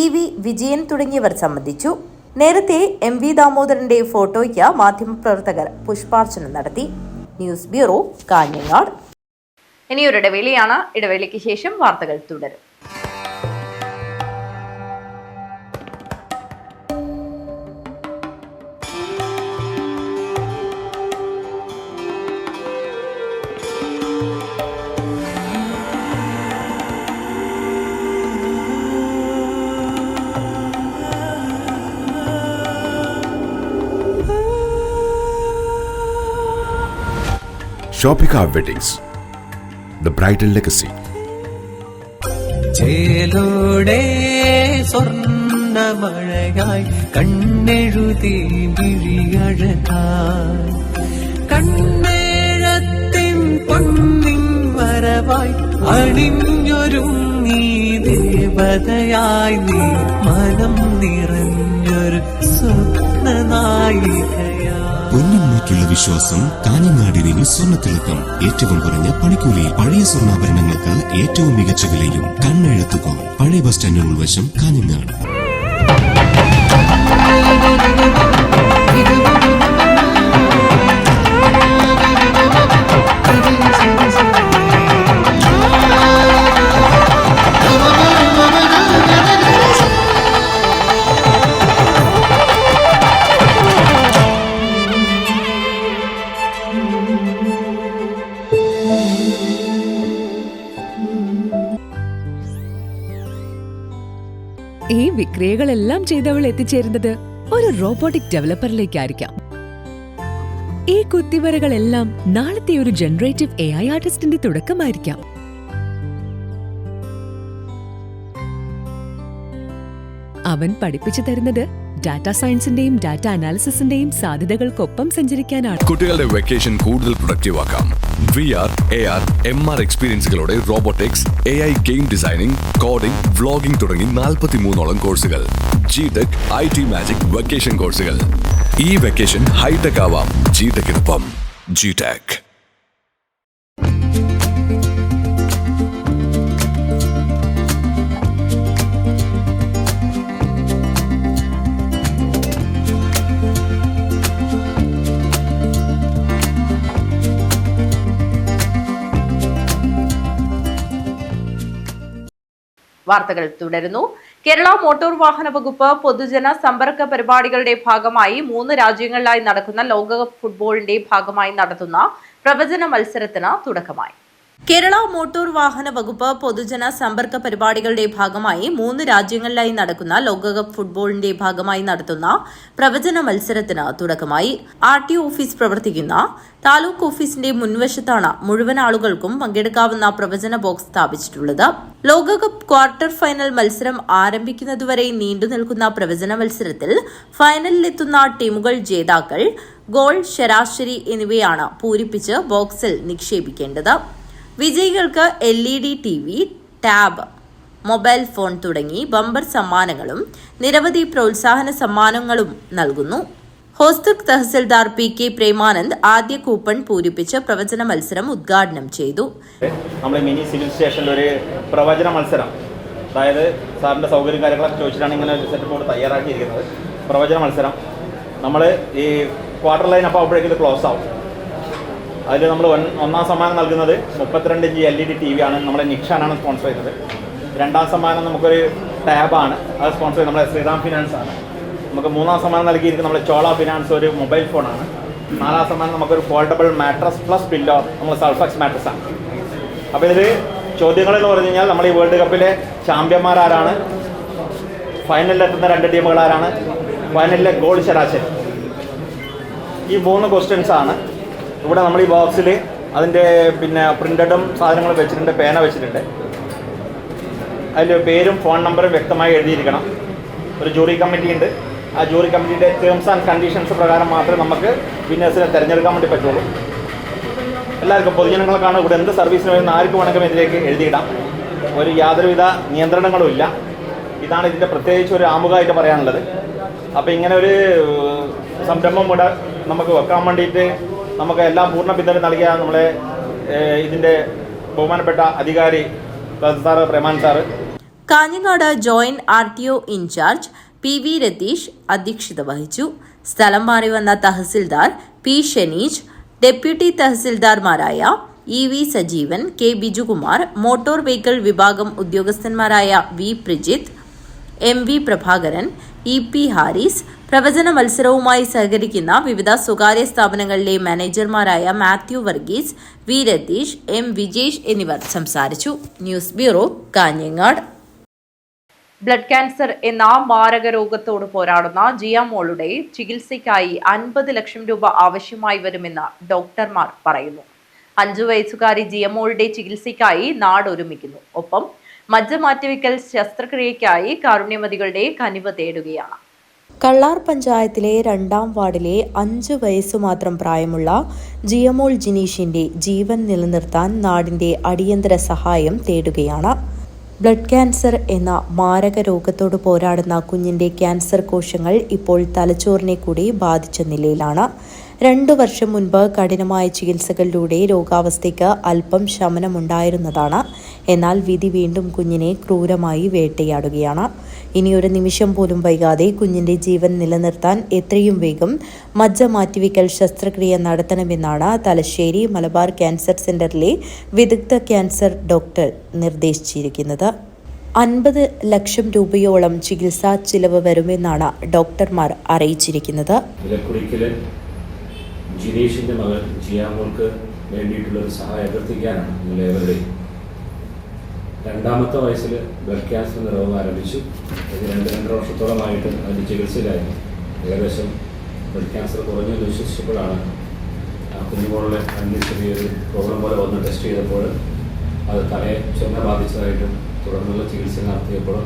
EV Vijayan തുടങ്ങിയവർ സംബന്ധിച്ചു. നേരത്തെ MV ദാമോദരന്റെ ഫോട്ടോയ്ക്ക് മാധ്യമപ്രവർത്തകർ പുഷ്പാർച്ചന നടത്തി. News bureau, Kanhangad. ഇനിയൊരു ഇടവേളയാണ്. ഇടവേളയ്ക്ക് ശേഷം വാർത്തകൾ തുടരും. Shopika Weddings, the bridal legacy. ചേലോടെ സ്വർണ്ണമഴയായി കണ്ണെഴുതി വിഴിയഴകായി കണ്ണേഴത്തിൻ പൊന്നിൻ വരവായി അണിഞ്ഞൊരുങ്ങി ദേവതയായി നീ മനം നിറഞ്ഞൊരു സ്വപ്നനായികയായി. പൊന്നിന്മേറ്റുള്ള വിശ്വാസം കാഞ്ഞങ്ങാടിന് സ്വർണ്ണത്തിളക്കം. ഏറ്റവും കുറഞ്ഞ പണിക്കൂലിയിൽ പഴയ സ്വർണ്ണാഭരണങ്ങൾക്ക് ഏറ്റവും മികച്ച വിലയും. കണ്ണെഴുത്തുകോൾ, പഴയ ബസ് സ്റ്റാൻഡിന് ഉൾവശം, കാഞ്ഞങ്ങാട്. ഈ വിക്രിയകളെല്ലാം ചെയ്തവൾ എത്തിച്ചേരുന്നത് ഒരു റോബോട്ടിക് ഡെവലപ്പറിലേക്കായിരിക്കാം. ഈ കുത്തിവരകളെല്ലാം നാളത്തെ ഒരു ജനറേറ്റീവ് AI ആർട്ടിസ്റ്റിന്റെ തുടക്കമായിരിക്കാം. അവൻ പഠിപ്പിച്ചു തരുന്നത് ഡാറ്റാ സയൻസിന്റെയും ഡാറ്റ അനാലിസിസിന്റെയും സാധ്യതകൾക്കൊപ്പം സഞ്ചരിക്കാനാണ്. കുട്ടികളുടെ വെക്കേഷൻ കൂടുതൽ പ്രൊഡക്റ്റീവ് ആക്കാം. VR, AR, MR എക്സ്പീരിയൻസുകളോടെ robotics, AI game designing, coding, vlogging തുടങ്ങി 43ഓളം കോഴ്സുകൾ. GTech, IT മാജിക് വെക്കേഷൻ കോഴ്സുകൾ. ഈ വെക്കേഷൻ ഹൈടെക് ആവാം GTechനൊപ്പം. GTech. വാർത്തകൾ തുടരുന്നു. കേരള മോട്ടോർ വാഹന വകുപ്പ് പൊതുജന സമ്പർക്ക പരിപാടികളുടെ ഭാഗമായി 3 രാജ്യങ്ങളിലായി നടക്കുന്ന ലോകകപ്പ് ഫുട്ബോളിന്റെ ഭാഗമായി നടത്തുന്ന പ്രവചന മത്സരത്തിന് തുടക്കമായി. കേരള മോട്ടോർ വാഹന വകുപ്പ് പൊതുജന സമ്പർക്ക പരിപാടികളുടെ ഭാഗമായി 3 രാജ്യങ്ങളിലായി നടക്കുന്ന ലോകകപ്പ് ഫുട്ബോളിന്റെ ഭാഗമായി നടത്തുന്ന പ്രവചന മത്സരത്തിന് തുടക്കമായി. RTO ഓഫീസ് പ്രവർത്തിക്കുന്ന താലൂക്ക് ഓഫീസിന്റെ മുൻവശത്താണ് മുഴുവൻ ആളുകൾക്കും പങ്കെടുക്കാവുന്ന പ്രവചന ബോക്സ് സ്ഥാപിച്ചിട്ടുള്ളത്. ലോകകപ്പ് ക്വാർട്ടർ ഫൈനൽ മത്സരം ആരംഭിക്കുന്നതുവരെ നീണ്ടുനിൽക്കുന്ന പ്രവചന മത്സരത്തിൽ ഫൈനലിലെത്തുന്ന ടീമുകൾ ജേതാക്കൾ, ഗോൾ, ശരാശരി എന്നിവയാണ് പൂരിപ്പിച്ച് ബോക്സിൽ നിക്ഷേപിക്കേണ്ടത്. വിജയികൾക്ക് LED TV, tab, mobile phone തുടങ്ങി ബമ്പർ സമ്മാനങ്ങളും നിരവധി പ്രോത്സാഹന സമ്മാനങ്ങളും നൽകുന്നു. ഹോസ്ദുർഗ് തഹസിൽദാർ PK പ്രേമാനന്ദ് ആദ്യ കൂപ്പൺ പൂരിപ്പിച്ച് പ്രവചന മത്സരം ഉദ്ഘാടനം ചെയ്തു. നമ്മൾ മിനി സിവിൽ സ്റ്റേഷനിൽ ഒരു പ്രവചന മത്സരം, അതായത് സാറിൻ്റെ സൗകര്യം കാര്യങ്ങളൊക്കെ ചോദിച്ചിട്ടാണ് ഇങ്ങനെ ഒരു സെറ്റ് ബോർഡ് തയ്യാറാക്കിയിരിക്കുന്നത്. പ്രവചന മത്സരം നമ്മൾ ഈ ക്വാർട്ടർ ലൈൻ അപ്പോൾ അപ്പോഴേക്കും ഇത് ക്ലോസ് ആവും. അതിൽ നമ്മൾ ഒന്നാം സമ്മാനം നൽകുന്നത് 32 ഇഞ്ച് LED TV ആണ്. നമ്മുടെ നിക്ഷാനാണ് സ്പോൺസർ ചെയ്തത്. രണ്ടാം സമ്മാനം നമുക്കൊരു ടാബാണ്, അത് സ്പോൺസർ ചെയ്ത് നമ്മുടെ ശ്രീറാം ഫിനാൻസ് ആണ്. നമുക്ക് മൂന്നാം സമ്മാനം നൽകിയിരിക്കുന്നത് നമ്മുടെ ചോള ഫിനാൻസ് ഒരു മൊബൈൽ ഫോണാണ്. നാലാം സമ്മാനം നമുക്കൊരു ഫോൾഡബിൾ മാട്രസ് പ്ലസ് പില്ലോ, നമ്മൾ സൾഫക്സ് മാട്രസ് ആണ്. അപ്പോൾ ഇതിൽ ചോദ്യങ്ങളെന്ന് പറഞ്ഞു കഴിഞ്ഞാൽ നമ്മൾ ഈ വേൾഡ് കപ്പിലെ ചാമ്പ്യന്മാരാരാണ്, ഫൈനലിലെത്തുന്ന 2 ടീമുകൾ ആരാണ്, ഫൈനലിലെ ഗോൾ ശരാശരി, ഈ 3 ക്വസ്റ്റ്യൻസാണ്. ഇവിടെ നമ്മൾ ഈ ബോക്സിൽ അതിൻ്റെ പ്രിൻ്റഡും സാധനങ്ങളും വെച്ചിട്ടുണ്ട്, പേന വെച്ചിട്ടുണ്ട്. അതിൽ പേരും ഫോൺ നമ്പറും വ്യക്തമായി എഴുതിയിരിക്കണം. ഒരു ജൂറി കമ്മിറ്റി ഉണ്ട്. ആ ജൂറി കമ്മിറ്റിയുടെ ടേംസ് ആൻഡ് കണ്ടീഷൻസ് പ്രകാരം മാത്രമേ നമുക്ക് വിന്നേഴ്സിനെ തിരഞ്ഞെടുക്കാൻ വേണ്ടി പറ്റുള്ളൂ. എല്ലാവർക്കും പൊതുജനങ്ങൾക്കാണ് ഇവിടെ എന്ത് സർവീസിന് വരുന്ന ആർക്കും വേണമെങ്കിലും ഇതിലേക്ക് എഴുതിയിടാം. യാതൊരുവിധ നിയന്ത്രണങ്ങളും ഇല്ല. ഇതാണ് ഇതിൻ്റെ പ്രത്യേകിച്ച് ഒരു ആമുഖമായിട്ട് പറയാനുള്ളത്. അപ്പോൾ ഇങ്ങനെ ഒരു സംരംഭം ഇവിടെ നമുക്ക് വെക്കാൻ വേണ്ടിയിട്ട് നമുക്ക് എല്ലാം പൂർണ്ണ പിന്തുണ നൽകിയ നമ്മളെ ഇതിൻ്റെ ബഹുമാനപ്പെട്ട അധികാരി sir Praman sir. Kanhangad joint RTO incharge PV Ratheesh അധ്യക്ഷത വഹിച്ചു. സ്ഥലം മാറി വന്ന തഹസിൽദാർ P ഷനീജ്, ഡെപ്യൂട്ടി തഹസിൽദാർമാരായ EV Sajeevan, K Bijukumar, motor vehicle വിഭാഗം ഉദ്യോഗസ്ഥന്മാരായ V Prajith, MV Prabhakaran, EP Haris, പ്രവചന മത്സരവുമായി സഹകരിക്കുന്ന വിവിധ സ്വകാര്യ സ്ഥാപനങ്ങളിലെ മാനേജർമാരായ മാത്യു വർഗീസ്, V രതീഷ്, M വിജേഷ് എന്നിവർ സംസാരിച്ചു. News bureau, Kanhangad. Blood cancer എന്ന മാരക രോഗത്തോട് പോരാടുന്ന ജിയ മോളുടെ ചികിത്സയ്ക്കായി 50 ലക്ഷം രൂപ ആവശ്യമായി വരുമെന്ന് ഡോക്ടർമാർ പറയുന്നു. 5 വയസ്സുകാരി ജിയ മോളുടെ ചികിത്സയ്ക്കായി നാട് ഒരുമിക്കുന്നു. ഒപ്പം മജ്ജ മാറ്റിവെക്കൽ ശസ്ത്രക്രിയയ്ക്കായി കാരുണ്യമതികളുടെ കനിവ് തേടുകയാണ്. കള്ളാർ പഞ്ചായത്തിലെ 2ാം വാർഡിലെ 5 വയസ്സു മാത്രം പ്രായമുള്ള ജിയമോൾ ജിനീഷിന്റെ ജീവൻ നിലനിർത്താൻ നാടിന്റെ അടിയന്തര സഹായം തേടുകയാണ്. ബ്ലഡ് ക്യാൻസർ എന്ന മാരക രോഗത്തോട് പോരാടുന്ന കുഞ്ഞിന്റെ ക്യാൻസർ കോശങ്ങൾ ഇപ്പോൾ തലച്ചോറിനെ കൂടി ബാധിച്ച നിലയിലാണ്. 2 വർഷം മുൻപ് കഠിനമായ ചികിത്സകളിലൂടെ രോഗാവസ്ഥയ്ക്ക് അല്പം ശമനമുണ്ടായിരുന്നതാണ്. എന്നാൽ വിധി വീണ്ടും കുഞ്ഞിനെ ക്രൂരമായി വേട്ടയാടുകയാണ്. ഇനിയൊരു നിമിഷം പോലും വൈകാതെ കുഞ്ഞിന്റെ ജീവൻ നിലനിർത്താൻ എത്രയും വേഗം മജ്ജ മാറ്റിവെക്കൽ ശസ്ത്രക്രിയ നടത്തണമെന്നാണ് തലശ്ശേരി മലബാർ ക്യാൻസർ സെന്ററിലെ വിദഗ്ധ ക്യാൻസർ ഡോക്ടർ നിർദ്ദേശിച്ചിരിക്കുന്നത്. 50 ലക്ഷം രൂപയോളം ചികിത്സാ ചിലവ് വരുമെന്നാണ് ഡോക്ടർമാർ അറിയിച്ചിരിക്കുന്നത്. ജിനീഷിന്റെ മകൾ ജിയാമോൾക്ക് വേണ്ടിയിട്ടുള്ള ഒരു സഹായം അഭ്യർത്ഥിക്കാനാണ് നിങ്ങളേവരുടെയും. 2ാമത്തെ വയസ്സിൽ ബ്ലഡ് ക്യാൻസർ എന്ന രോഗം ആരംഭിച്ചു. ഇത് 2-2.5 വർഷത്തോളമായിട്ട് അതിൻ്റെ ചികിത്സയിലായിരുന്നു. ഏകദേശം ബ്ലഡ് ക്യാൻസർ കുറഞ്ഞെന്ന് വിശ്വസിച്ചപ്പോഴാണ് ആ കുഞ്ഞുമോളുടെ കണ്ണിൽ ചെറിയൊരു പ്രോബ്ലം പോലെ വന്ന് ടെസ്റ്റ് ചെയ്തപ്പോൾ അത് തലയെ ചുമ ബാധിച്ചതായിട്ടും തുടർന്നുള്ള ചികിത്സ നടത്തിയപ്പോൾ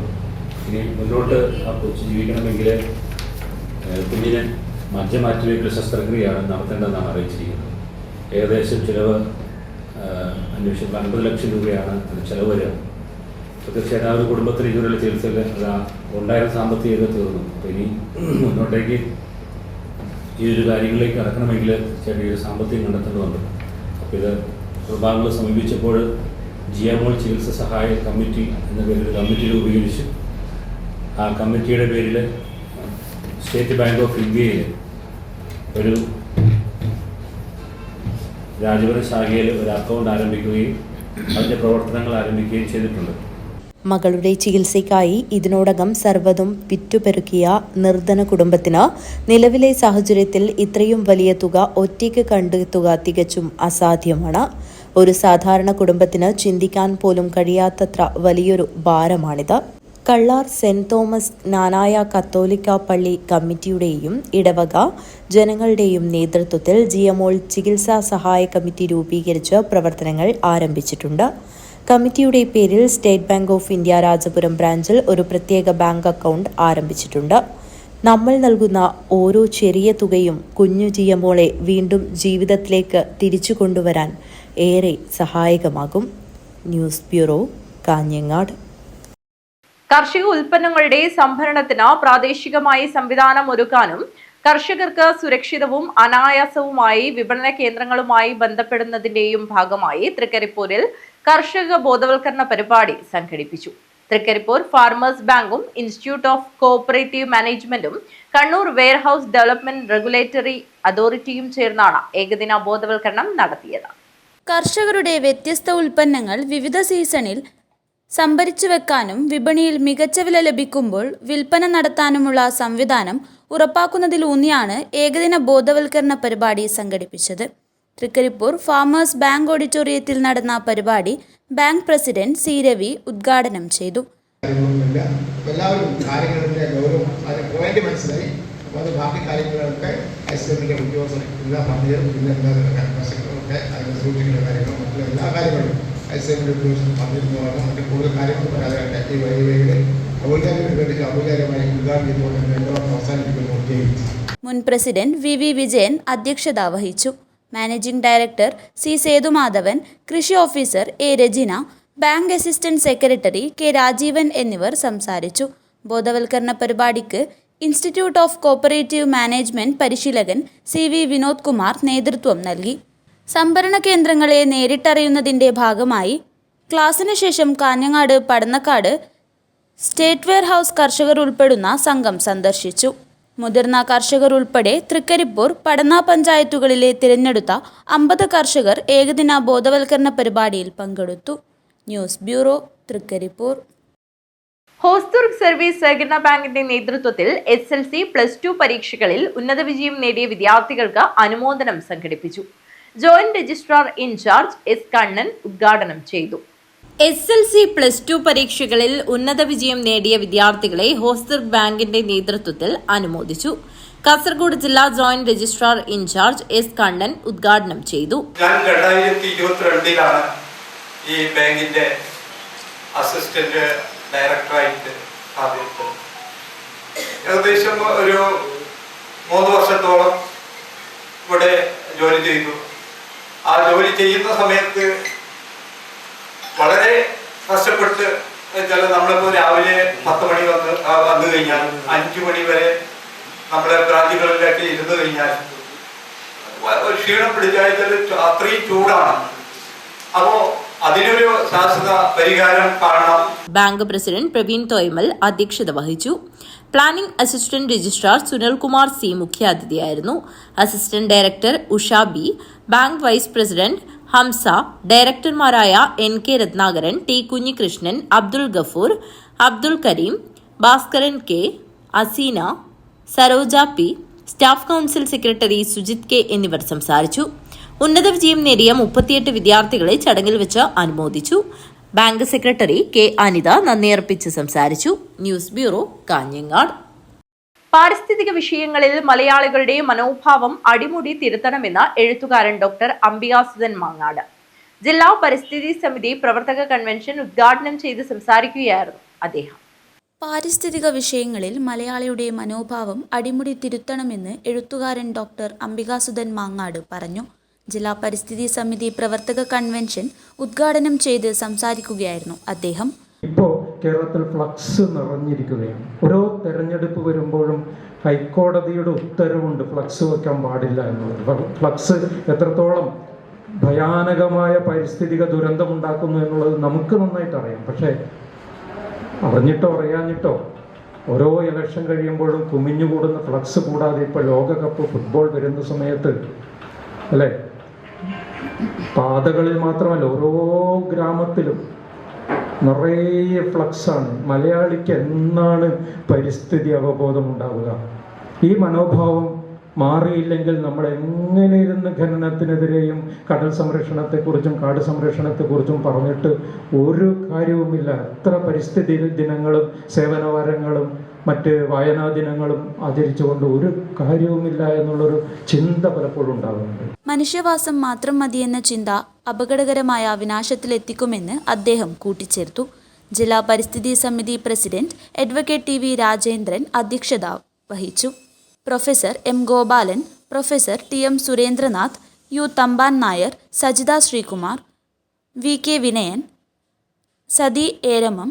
ഇനി മുന്നോട്ട് ആ കൊച്ചു ജീവിക്കണമെങ്കിൽ കുഞ്ഞിനെ മജ്ജ മാറ്റിവെക്കൽ ശസ്ത്രക്രിയയാണ് നടത്തേണ്ടതെന്നാണ് അറിയിച്ചിരിക്കുന്നത്. ഏകദേശം ചിലവ് അന്വേഷിച്ചപ്പോൾ 50 ലക്ഷം രൂപയാണ് അതിന് ചിലവ് വരിക. തീർച്ചയായിട്ടും ആ ഒരു കുടുംബത്തിൽ ഇതുവരെയുള്ള ചികിത്സയിൽ ഉണ്ടായിരുന്ന സാമ്പത്തിക തീർന്നു. അപ്പോൾ ഇനി മുന്നോട്ടേക്ക് ഈ ഒരു കാര്യങ്ങളിലേക്ക് കടക്കണമെങ്കിൽ തീർച്ചയായിട്ടും ഈ ഒരു സാമ്പത്തികം കണ്ടെത്തേണ്ടതുണ്ട്. അപ്പോൾ ഇത് വിഭാഗങ്ങൾ സമീപിച്ചപ്പോൾ ജിയമോൾ ചികിത്സ സഹായ കമ്മിറ്റി എന്ന പേരിൽ ഒരു കമ്മിറ്റി രൂപീകരിച്ചു. ആ കമ്മിറ്റിയുടെ പേരിൽ സ്റ്റേറ്റ് ബാങ്ക് ഓഫ് ഇന്ത്യയിൽ ഒരു രാജപുരം ശാഖയിൽ ഒരു അക്കൗണ്ട് ആരംഭിക്കുകയും അതിൻ്റെ പ്രവർത്തനങ്ങൾ ആരംഭിക്കുകയും ചെയ്തിട്ടുണ്ട്. മകളുടെ ചികിത്സയ്ക്കായി ഇതിനോടകം സർവ്വതും വിറ്റുപെറുക്കിയ നിർധന കുടുംബത്തിന് നിലവിലെ സാഹചര്യത്തിൽ ഇത്രയും വലിയ തുക ഒറ്റയ്ക്ക് കണ്ടെത്തുക തികച്ചും അസാധ്യമാണ്. ഒരു സാധാരണ കുടുംബത്തിന് ചിന്തിക്കാൻ പോലും കഴിയാത്തത്ര വലിയൊരു ഭാരമാണിത്. കള്ളാർ സെന്റ് തോമസ് ജ്ഞാനായ കത്തോലിക്ക പള്ളി കമ്മിറ്റിയുടെയും ഇടവക ജനങ്ങളുടെയും നേതൃത്വത്തിൽ ജിയമോൾ ചികിത്സാ സഹായ കമ്മിറ്റി രൂപീകരിച്ച് പ്രവർത്തനങ്ങൾ ആരംഭിച്ചിട്ടുണ്ട്. കമ്മിറ്റിയുടെ പേരിൽ state bank of India Rajapuram ബ്രാഞ്ചിൽ ഒരു പ്രത്യേക ബാങ്ക് അക്കൗണ്ട് ആരംഭിച്ചിട്ടുണ്ട്. നമ്മൾ നൽകുന്ന ഓരോ ചെറിയ തുകയും കുഞ്ഞു ജിയമോളെ വീണ്ടും ജീവിതത്തിലേക്ക് തിരിച്ചു കൊണ്ടുവരാൻ ഏറെ സഹായകമാകും. News bureau, Kanhangad. കാർഷിക ഉൽപ്പന്നങ്ങളുടെ സംഭരണത്തിന് പ്രാദേശികമായി സംവിധാനം ഒരുക്കാനും കർഷകർക്ക് സുരക്ഷിതവും അനായാസവുമായി വിപണന കേന്ദ്രങ്ങളുമായി ബന്ധപ്പെടുന്നതിന്റെയും ഭാഗമായി തൃക്കരിപ്പൂരിൽ കർഷക ബോധവൽക്കരണ പരിപാടി സംഘടിപ്പിച്ചു. തൃക്കരിപ്പൂർ ഫാർമേഴ്സ് ബാങ്കും ഇൻസ്റ്റിറ്റ്യൂട്ട് ഓഫ് കോഓപ്പറേറ്റീവ് മാനേജ്മെന്റും കണ്ണൂർ വെയർഹൌസ് ഡെവലപ്മെന്റ് റെഗുലേറ്ററി അതോറിറ്റിയും ചേർന്നാണ് ഏകദിന ബോധവൽക്കരണം നടത്തിയത്. കർഷകരുടെ വ്യത്യസ്ത ഉൽപ്പന്നങ്ങൾ വിവിധ സീസണിൽ സംഭരിച്ചു വെക്കാനും വിപണിയിൽ മികച്ച വില ലഭിക്കുമ്പോൾ വിൽപ്പന നടത്താനുമുള്ള സംവിധാനം ഉറപ്പാക്കുന്നതിലൂന്നിയാണ് ഏകദിന ബോധവൽക്കരണ പരിപാടി സംഘടിപ്പിച്ചത്. തൃക്കരിപ്പൂർ ഫാമേഴ്സ് ബാങ്ക് ഓഡിറ്റോറിയത്തിൽ നടന്ന പരിപാടി ബാങ്ക് പ്രസിഡന്റ് സി രവി ഉദ്ഘാടനം ചെയ്തു. എല്ലാവരും കാര്യങ്ങളുടെ ഗൗരവം അതിന് പോയിന്റ് മനസ്സിലായി. അപ്പോൾ അത് ബാക്കി കാര്യങ്ങളൊക്കെ ഐസിഎമ്മിൻ്റെ ഉദ്യോഗസ്ഥർ എല്ലാം പറഞ്ഞു. പിന്നെ ഒക്കെ അതിന് സൂക്ഷിക്കുന്ന കാര്യങ്ങളും മറ്റുള്ള എല്ലാ കാര്യങ്ങളും ഐസിഎമ്മിൻ്റെ ഉദ്യോഗസ്ഥർ പറഞ്ഞിരുന്നതാണ്. മറ്റ് കൂടുതൽ കാര്യങ്ങൾ പറയാതെ ഈ വഴിവഴിയുടെ ഔപചാരികമായി ഉദ്ഘാടനം ചെയ്തുകൊണ്ട് എല്ലാവരും അവസാനിപ്പിക്കുന്നു. മുൻ പ്രസിഡന്റ് വി വിജയൻ അധ്യക്ഷത വഹിച്ചു. മാനേജിംഗ് ഡയറക്ടർ സി സേതുമാധവൻ, കൃഷി officer A Rajina, bank assistant secretary K Rajeevan എന്നിവർ സംസാരിച്ചു. ബോധവൽക്കരണ പരിപാടിക്ക് ഇൻസ്റ്റിറ്റ്യൂട്ട് ഓഫ് കോഓപ്പറേറ്റീവ് മാനേജ്മെന്റ് പരിശീലകൻ സി വി വിനോദ് കുമാർ നേതൃത്വം നൽകി. സംഭരണ കേന്ദ്രങ്ങളെ നേരിട്ടറിയുന്നതിന്റെ ഭാഗമായി ക്ലാസിന് ശേഷം കാഞ്ഞങ്ങാട് പടന്നക്കാട് സ്റ്റേറ്റ് വെയർഹൌസ് കർഷകർ ഉൾപ്പെടുന്ന സംഘം സന്ദർശിച്ചു. മുതിർന്ന കർഷകർ ഉൾപ്പെടെ തൃക്കരിപ്പൂർ, പടന്ന പഞ്ചായത്തുകളിലെ തിരഞ്ഞെടുത്ത 50 കർഷകർ ഏകദിന ബോധവൽക്കരണ പരിപാടിയിൽ പങ്കെടുത്തു. News bureau, Thrikaripur. Hosdurg service സഹകരണ ബാങ്കിന്റെ നേതൃത്വത്തിൽ SLC, +2 പരീക്ഷകളിൽ ഉന്നത വിജയം നേടിയ വിദ്യാർത്ഥികൾക്ക് അനുമോദനം സംഘടിപ്പിച്ചു. Joint registrar in charge S Kannan ഉദ്ഘാടനം ചെയ്തു. SLC, +2 പരീക്ഷകളിൽ ഉന്നത വിജയം നേടിയ വിദ്യാർത്ഥികളെ ഹോസ്ദുർഗ് ബാങ്കിന്റെ നേതൃത്വത്തിൽ അനുമോദിച്ചു. കാസർഗോഡ് ജില്ലാ joint registrar in charge S Kannan ഉദ്ഘാടനം ചെയ്തു. ഞാൻ 2022 ഈ ബാങ്കിന്റെ അസിസ്റ്റന്റ് ഡയറക്ടറായിട്ട് സ്ഥാപിച്ചത്. ഏകദേശം ഒരു 3 വർഷത്തോളം ഇവിടെ ജോലി ചെയ്തു. ആ ജോലി ചെയ്യുന്ന സമയത്ത് വളരെ കഷ്ടപ്പെട്ട് വെച്ചാൽ നമ്മളിപ്പോൾ രാവിലെ 10 മണി വന്നു കഴിഞ്ഞാൽ 5 മണി വരെ നമ്മളെ ബ്രാഞ്ചുകളിലൊക്കെ ഇരുന്ന് കഴിഞ്ഞാൽ ഒരു ക്ഷീണം പിടിച്ചാൽ അത്രയും ചൂടാണ്. അപ്പോൾ അതിനൊരു ശാശ്വത പരിഹാരം കാണണം. ബാങ്ക് പ്രസിഡന്റ് പ്രവീൺ തോയ്മൽ അധ്യക്ഷത വഹിച്ചു. Planning assistant registrar Sunilkumar C മുഖ്യാതിഥിയായിരുന്നു. Assistant director Usha B, bank vice president Hamsa, ഡയറക്ടർമാരായ NK Ratnakaran, T Kunhikrishnan, Abdul Gafoor, Abdul Kareem, Bhaskaran K, Aseena, Saroja P, staff council secretary Sujith K എന്നിവർ സംസാരിച്ചു. ഉന്നത വിജയം നേടിയ 38 വിദ്യാർത്ഥികളെ ചടങ്ങിൽ വെച്ച് അനുമോദിച്ചു. ബാങ്ക് സെക്രട്ടറി K അനിത നന്ദി അർപ്പിച്ച് സംസാരിച്ചു. News bureau, Kanhangad. പാരിസ്ഥിതിക വിഷയങ്ങളിൽ മലയാളികളുടെ മനോഭാവം അടിമുടി തിരുത്തണമെന്ന് എഴുത്തുകാരൻ ഡോക്ടർ അംബികാസുധൻ മാങ്ങാട്. ജില്ലാ പരിസ്ഥിതി സമിതി പ്രവർത്തക കൺവെൻഷൻ ഉദ്ഘാടനം ചെയ്ത് സംസാരിക്കുകയായിരുന്നു അദ്ദേഹം. പാരിസ്ഥിതിക വിഷയങ്ങളിൽ മലയാളിയുടെ മനോഭാവം അടിമുടി തിരുത്തണമെന്ന് എഴുത്തുകാരൻ ഡോക്ടർ അംബികാസുധൻ മാങ്ങാട് പറഞ്ഞു. ജില്ലാ പരിസ്ഥിതി സമിതി പ്രവർത്തക കൺവെൻഷൻ ഉദ്ഘാടനം ചെയ്ത് സംസാരിക്കുകയായിരുന്നു അദ്ദേഹം. ഇപ്പോൾ കേരളത്തിൽ ഫ്ലക്സ് നിറഞ്ഞിരിക്കുകയാണ്. ഓരോ തെരഞ്ഞെടുപ്പ് വരുമ്പോഴും ഹൈക്കോടതിയുടെ ഉത്തരവുണ്ട് ഫ്ലക്സ് വയ്ക്കാൻ പാടില്ല എന്നുള്ളത്. ഫ്ലക്സ് എത്രത്തോളം ഭയാനകമായ പാരിസ്ഥിതിക ദുരന്തമുണ്ടാക്കുന്നു എന്നുള്ളത് നമുക്ക് നന്നായിട്ട് അറിയാം. പക്ഷേ അറിഞ്ഞിട്ടോ അറിയാഞ്ഞിട്ടോ ഓരോ ഇലക്ഷൻ കഴിയുമ്പോഴും കുമിഞ്ഞുകൂടുന്ന ഫ്ലക്സ് കൂടാതെ ഇപ്പോൾ ലോകകപ്പ് ഫുട്ബോൾ വരുന്ന സമയത്ത് അല്ലേ, പാതകളിൽ മാത്രമല്ല ഓരോ ഗ്രാമത്തിലും നിറയെ ഫ്ലക്സാണ്. മലയാളിക്ക് എന്നാണ് പരിസ്ഥിതി അവബോധം ഉണ്ടാവുക? ഈ മനോഭാവം മാറിയില്ലെങ്കിൽ നമ്മൾ എങ്ങനെ ഇരുന്ന് ഖനനത്തിനെതിരെയും കടൽ സംരക്ഷണത്തെക്കുറിച്ചും കാട് സംരക്ഷണത്തെക്കുറിച്ചും പറഞ്ഞിട്ട് ഒരു കാര്യവുമില്ല. എത്ര പരിസ്ഥിതി ദിനങ്ങളും സേവനവാരങ്ങളും മറ്റ് വായനാ ദിനങ്ങളും ആചരിച്ചുകൊണ്ട് ഒരു കാര്യവുമില്ല എന്നുള്ളൊരു ചിന്ത പലപ്പോഴും ഉണ്ടാകുന്നുണ്ട്. മനുഷ്യവാസം മാത്രം മതിയെന്ന ചിന്ത അപകടകരമായ വിനാശത്തിലെത്തിക്കുമെന്ന് അദ്ദേഹം കൂട്ടിച്ചേർത്തു. ജില്ലാ പരിസ്ഥിതി സമിതി പ്രസിഡന്റ് അഡ്വക്കേറ്റ് TV രാജേന്ദ്രൻ അധ്യക്ഷത വഹിച്ചു. Professor M Gopalan, professor TM Surendranath, U Thampan Nair, Sajitha Sreekumar, VK Vinayan, Sathi Eramam,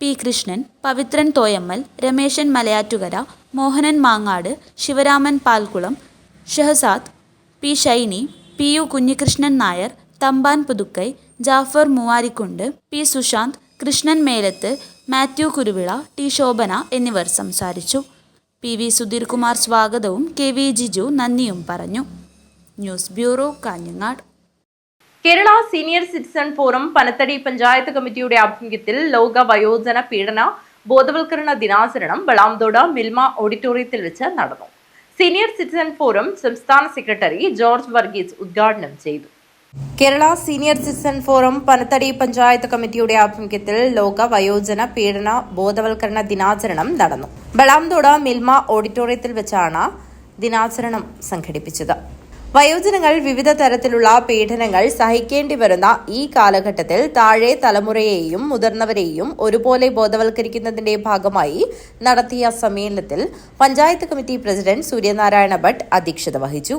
P Krishnan, Pavithran Thoyammal, Rameshan Malayattukara, Mohanan Mangad, Sivaraman Palkulam, Shahsad, P Shiny, PU Kunhikrishnan Nair, Thampan Puthukkai, Jafar Moovarikkund, P Sushanth, Krishnan Melath, Mathew Kuruvila, T Shobhana എന്നിവർ സംസാരിച്ചു. PV സുധീർ കുമാർ സ്വാഗതവും KV ജിജു നന്ദിയും പറഞ്ഞു. News bureau, Kanhangad. Kerala senior citizen forum Panathady panchayat കമ്മിറ്റിയുടെ ആഭിമുഖ്യത്തിൽ ലോക വയോജന പീഡന ബോധവൽക്കരണ ദിനാചരണം വളാംതോട് മിൽമ ഓഡിറ്റോറിയത്തിൽ വെച്ച് നടന്നു. സീനിയർ സിറ്റിസൺ ഫോറം സംസ്ഥാന സെക്രട്ടറി ജോർജ് വർഗീസ് ഉദ്ഘാടനം ചെയ്തു. Kerala senior citizen forum Panathady panchayat കമ്മിറ്റിയുടെ ആഭിമുഖ്യത്തിൽ ലോക വയോജന പീഡന ബോധവൽക്കരണ ദിനാചരണം നടന്നു. വളാംതോട് മിൽമ ഓഡിറ്റോറിയത്തിൽ വെച്ചാണ് ദിനാചരണം സംഘടിപ്പിച്ചത്. വയോജനങ്ങൾ വിവിധ തരത്തിലുള്ള പീഡനങ്ങൾ സഹിക്കേണ്ടി വരുന്ന ഈ കാലഘട്ടത്തിൽ താഴെ തലമുറയെയും മുതിർന്നവരെയും ഒരുപോലെ ബോധവൽക്കരിക്കുന്നതിന്റെ ഭാഗമായി നടത്തിയ സമ്മേളനത്തിൽ പഞ്ചായത്ത് കമ്മിറ്റി പ്രസിഡന്റ് സൂര്യനാരായണ ഭട്ട് അധ്യക്ഷത വഹിച്ചു.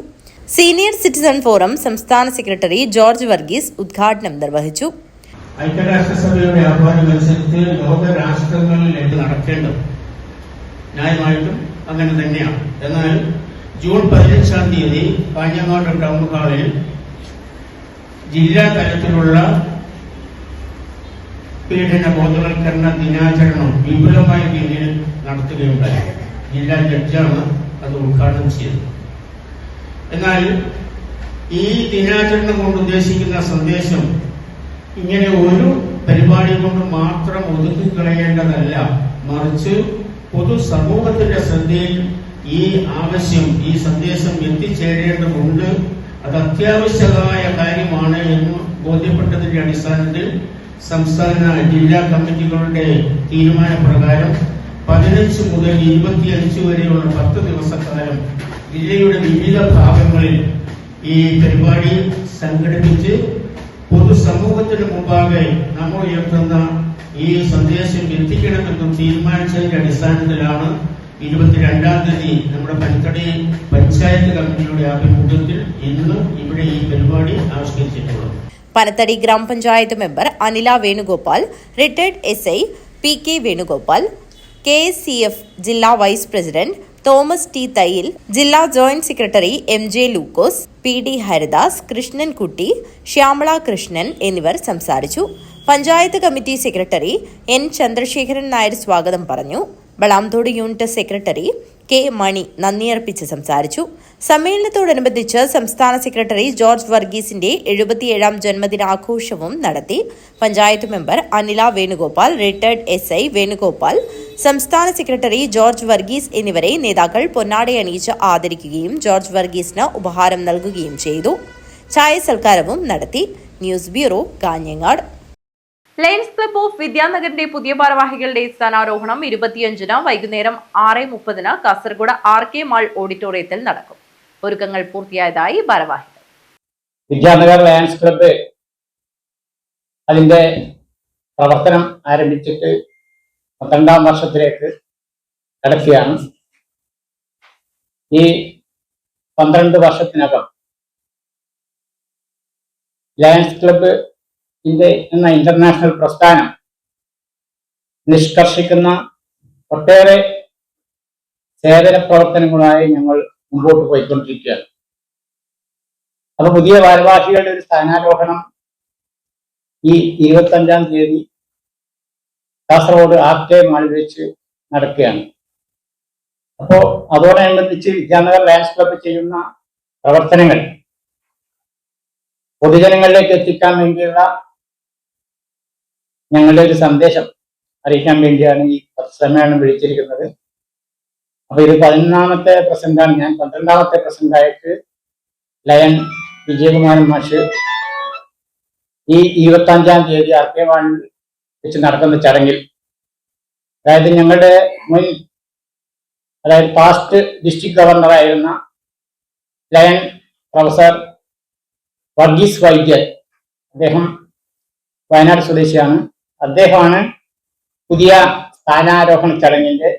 സീനിയർ സിറ്റിസൺ ഫോറം സംസ്ഥാന സെക്രട്ടറി ജോർജ് വർഗീസ് ഉദ്ഘാടനം നിർവഹിച്ചു. ഐക്യരാഷ്ട്രസഭയുടെ ആഹ്വാനമനുസരിച്ച് ലോകരാഷ്ട്രങ്ങളിൽ എന്ത് നടക്കേണ്ടത് ന്യായമായിട്ടും അങ്ങനെ തന്നെയാണ്. എന്നാൽ ജൂൺ 15-ാം തീയതി കാഞ്ഞങ്ങാട് ടൗൺ ഹാളിൽ ജില്ലാ തലത്തിലുള്ള പീഡന ബോധവൽക്കരണ ദിനാചരണം വിപുലമായ രീതിയിൽ നടത്തുകയുണ്ടായി. ജില്ലാ ജഡ്ജാണ് അത് ഉദ്ഘാടനം ചെയ്തത്. എന്നാൽ ഈ ദിനാചരണം കൊണ്ട് ഉദ്ദേശിക്കുന്ന സന്ദേശം ഇങ്ങനെ ഒരു പരിപാടി കൊണ്ട് മാത്രം ഒതുക്കിക്കളയേണ്ടതല്ല, മറിച്ച് പൊതുസമൂഹത്തിന്റെ ശ്രദ്ധയിൽ ഈ ആവശ്യം, ഈ സന്ദേശം എത്തിച്ചേരേണ്ടതുണ്ട്. അത് അത്യാവശ്യമായ കാര്യമാണ് എന്ന് ബോധ്യപ്പെട്ടതിന്റെ അടിസ്ഥാനത്തിൽ സംസ്ഥാന ജില്ലാ കമ്മിറ്റികളുടെ തീരുമാനപ്രകാരം 15 മുതൽ 25 വരെയുള്ള 10 ദിവസക്കാലം ജില്ലയുടെ വിവിധ ഭാഗങ്ങളിൽ ഈ പരിപാടി സംഘടിപ്പിച്ച് പൊതുസമൂഹത്തിന് മുമ്പാകെ നമ്മൾ ഉയർത്തുന്ന ഈ സന്ദേശം എത്തിക്കണമെന്നും തീരുമാനിച്ചതിന്റെ അടിസ്ഥാനത്തിലാണ് 22-ാം തീയതി നമ്മുടെ പനത്തടി പഞ്ചായത്ത് കമ്മിറ്റിയുടെ ആഭിമുഖ്യത്തിൽ ഇന്ന് ഇവിടെ ഈ പരിപാടി ആവിഷ്കരിച്ചിട്ടുള്ളത്. പനത്തടി ഗ്രാമപഞ്ചായത്ത് member Anila Venugopal, retired SI PK Venugopal, KSCF ജില്ലാ vice president Thomas T Thayyil, ജില്ലാ joint secretary MJ Lukose, PD Haridas, Krishnankutty, Shyamala Krishnan എന്നിവർ സംസാരിച്ചു. Panchayat committee secretary N Chandrasekharan Nair സ്വാഗതം പറഞ്ഞു. Valamthode unit secretary K Mani നന്ദിയർപ്പിച്ച് സംസാരിച്ചു. സമ്മേളനത്തോടനുബന്ധിച്ച് സംസ്ഥാന സെക്രട്ടറി ജോർജ് വർഗീസിന്റെ 77-ാം ജന്മദിനാഘോഷവും നടത്തി. Panchayat member Anila Venugopal, retired SI Venugopal, സംസ്ഥാന സെക്രട്ടറി ജോർജ് വർഗീസ് എന്നിവരെ നേതാക്കൾ പൊന്നാട അണിയിച്ച് ആദരിക്കുകയും ജോർജ് വർഗീസിന് ഉപഹാരം നൽകുകയും ചെയ്തു. ചായ സൽക്കാരവും നടത്തി. News bureau, Kanhangad. Lions club of വിദ്യാനഗറിന്റെ പുതിയ ഭാരവാഹികളുടെ സ്ഥാനാരോഹണം 25-ന് വൈകുന്നേരം 6:30-ന് കാസർഗോഡ് RK മാൾ ഓഡിറ്റോറിയത്തിൽ നടക്കും. ഒരുക്കങ്ങൾ പൂർത്തിയായതായി ഭാരവാഹികൾ. വിദ്യാനഗർ ലയൺസ് ക്ലബ്ബ് അതിന്റെ പ്രവർത്തനം ആരംഭിച്ചിട്ട് 12-ാം വർഷത്തിലേക്ക് കടക്കുകയാണ്. ഈ 12 വർഷത്തിനകം ലയൺസ് ക്ലബ്ബ് എന്ന ഇന്റർനാഷണൽ പ്രസ്ഥാനം നിഷ്കർഷിക്കുന്ന ഒട്ടേറെ സേവന പ്രവർത്തനങ്ങളായി ഞങ്ങൾ മുമ്പോട്ട് പോയിക്കൊണ്ടിരിക്കുകയാണ്. അപ്പൊ പുതിയ ഭാരവാഹികളുടെ ഒരു സ്ഥാനാരോഹണം ഈ 25-ാം തീയതി കാസർഗോഡ് RK മാളിൽ വെച്ച് നടക്കുകയാണ്. അപ്പോ അതോടനുബന്ധിച്ച് വിദ്യാനഗർ ലയൺസ് ക്ലബ്ബ് ചെയ്യുന്ന പ്രവർത്തനങ്ങൾ പൊതുജനങ്ങളിലേക്ക് എത്തിക്കാൻ വേണ്ടിയുള്ള ഞങ്ങളുടെ ഒരു സന്ദേശം അറിയിക്കാൻ വേണ്ടിയാണ് ഈ സമ്മേളനം വിളിച്ചിരിക്കുന്നത്. അപ്പൊ ഇത് 11-ാമത്തെ പ്രസംഗമാണ്. ഞാൻ 12-ാമത്തെ പ്രസംഗമായിട്ട് ലയൺ വിജയകുമാരൻ മാഷ് ഈ 25-ാം തീയതി RK മാളിൽ വെച്ച് നടക്കുന്ന ചടങ്ങിൽ, അതായത് ഞങ്ങളുടെ മുൻ, അതായത് പാസ്റ്റ് ഡിസ്ട്രിക്ട് ഗവർണറായിരുന്ന ലയൺ പ്രൊഫസർ വർഗീസ് വൈദ്യർ, അദ്ദേഹം വയനാട് സ്വദേശിയാണ്. അദ്ദേഹമാണ് പുതിയ സ്ഥാനാരോഹണ ചടങ്ങിന്റെ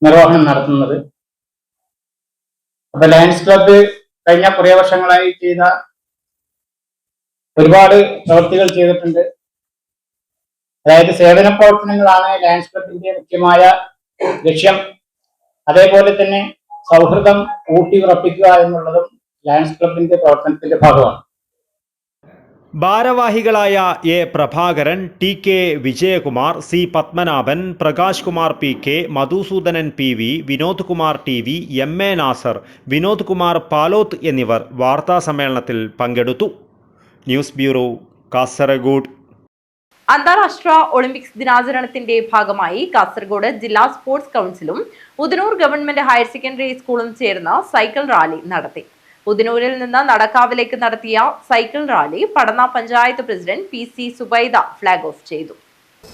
നിർവഹണം നടത്തുന്നത്. അപ്പൊ ലയൺസ് ക്ലബ്ബ് കഴിഞ്ഞ കുറേ വർഷങ്ങളായി ചെയ്ത ഒരുപാട് പ്രവൃത്തികൾ ചെയ്തിട്ടുണ്ട്. അതായത് സേവന പ്രവർത്തനങ്ങളാണ് ലയൺസ് ക്ലബിന്റെ മുഖ്യമായ ലക്ഷ്യം. അതേപോലെ തന്നെ സൗഹൃദം ഊട്ടി ഉറപ്പിക്കുക എന്നുള്ളതും ലയൺസ് ക്ലബിന്റെ പ്രവർത്തനത്തിന്റെ ഭാഗമാണ്. ഭാരവാഹികളായ A Prabhakaran, T K Vijayakumar, C Padmanabhan, Prakash Kumar P K, Madhusoodanan P V, Vinod Kumar T V, M A Nasar, Vinod Kumar Paloth എന്നിവർ വാർത്താസമ്മേളനത്തിൽ പങ്കെടുത്തു. News bureau, Kasaragod. അന്താരാഷ്ട്ര ഒളിമ്പിക്സ് ദിനാചരണത്തിന്റെ ഭാഗമായി കാസർഗോഡ് ജില്ലാ സ്പോർട്സ് കൗൺസിലും ഉദനൂർ ഗവൺമെന്റ് ഹയർ സെക്കൻഡറി സ്കൂളും ചേർന്ന് സൈക്കിൾ റാലി നടത്തി. ഉദനൂരിൽ നിന്ന് നടക്കാവിലേക്ക് നടത്തിയ cycle rally Padanna panchayat president PC Zubaida flag off ചെയ്തു.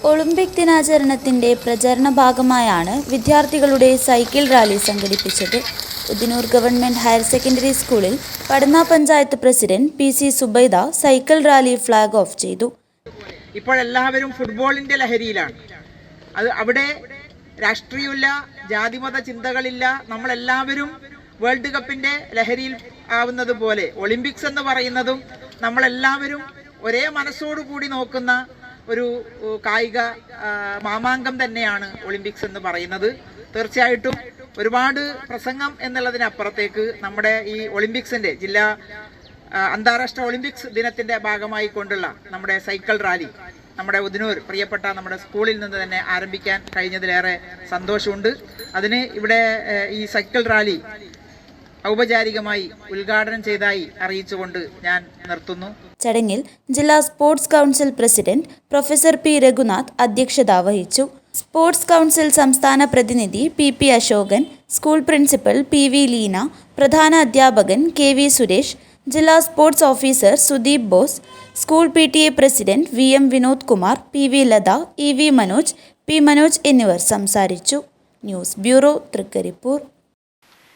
ഒളിമ്പിക് ദിനാചരണത്തിന്റെ പ്രചരണ ഭാഗമായാണ് വിദ്യാർത്ഥികളുടെ സൈക്കിൾ റാലി സംഘടിപ്പിച്ചത്. ഉദനൂർ ഗവൺമെന്റ് ഹയർ സെക്കൻഡറി സ്കൂളിൽ Padanna panchayat president PC Zubaida cycle rally flag off ചെയ്തു. ഇപ്പോഴെല്ലാവരും ഫുട്ബോളിന്റെ ലഹരിയിലാണ്. അവിടെ രാഷ്ട്രീയമില്ല, ജാതിമത ചിന്തകളില്ല. നമ്മളെല്ലാവരും വേൾഡ് കപ്പിന്റെ ലഹരിയിൽ ആവുന്നത് പോലെ ഒളിമ്പിക്സ് എന്ന് പറയുന്നതും നമ്മളെല്ലാവരും ഒരേ മനസ്സോടുകൂടി നോക്കുന്ന ഒരു കായിക മാമാങ്കം തന്നെയാണ് ഒളിമ്പിക്സ് എന്ന് പറയുന്നത്. തീർച്ചയായിട്ടും ഒരുപാട് പ്രസംഗം എന്നുള്ളതിനപ്പുറത്തേക്ക് നമ്മുടെ ഈ ഒളിമ്പിക്സിന്റെ ജില്ലാ അന്താരാഷ്ട്ര ഒളിമ്പിക്സ് ദിനത്തിന്റെ ഭാഗമായി കൊണ്ടുള്ള നമ്മുടെ സൈക്കിൾ റാലി നമ്മുടെ ഉദനൂർ പ്രിയപ്പെട്ട നമ്മുടെ സ്കൂളിൽ നിന്ന് തന്നെ ആരംഭിക്കാൻ കഴിഞ്ഞതിലേറെ സന്തോഷമുണ്ട്. അതിന് ഇവിടെ ഈ സൈക്കിൾ റാലി ഔപചാരികമായി ഉദ്ഘാടനം ചെയ്തതായി അറിയിച്ചുകൊണ്ട് ഞാൻ നിർത്തുന്നു. ചടങ്ങിൽ ജില്ലാ sports council president professor P Raghunath അധ്യക്ഷത വഹിച്ചു. സ്പോർട്സ് കൗൺസിൽ സംസ്ഥാന പ്രതിനിധി PP Ashokan, school principal PV Leena, പ്രധാന അധ്യാപകൻ KV സുരേഷ്, ജില്ലാ sports officer Sudeep Bose, school PTA president VM Vinod Kumar, PV Latha, EV Manoj, P Manoj എന്നിവർ സംസാരിച്ചു. News bureau, Thrikaripur.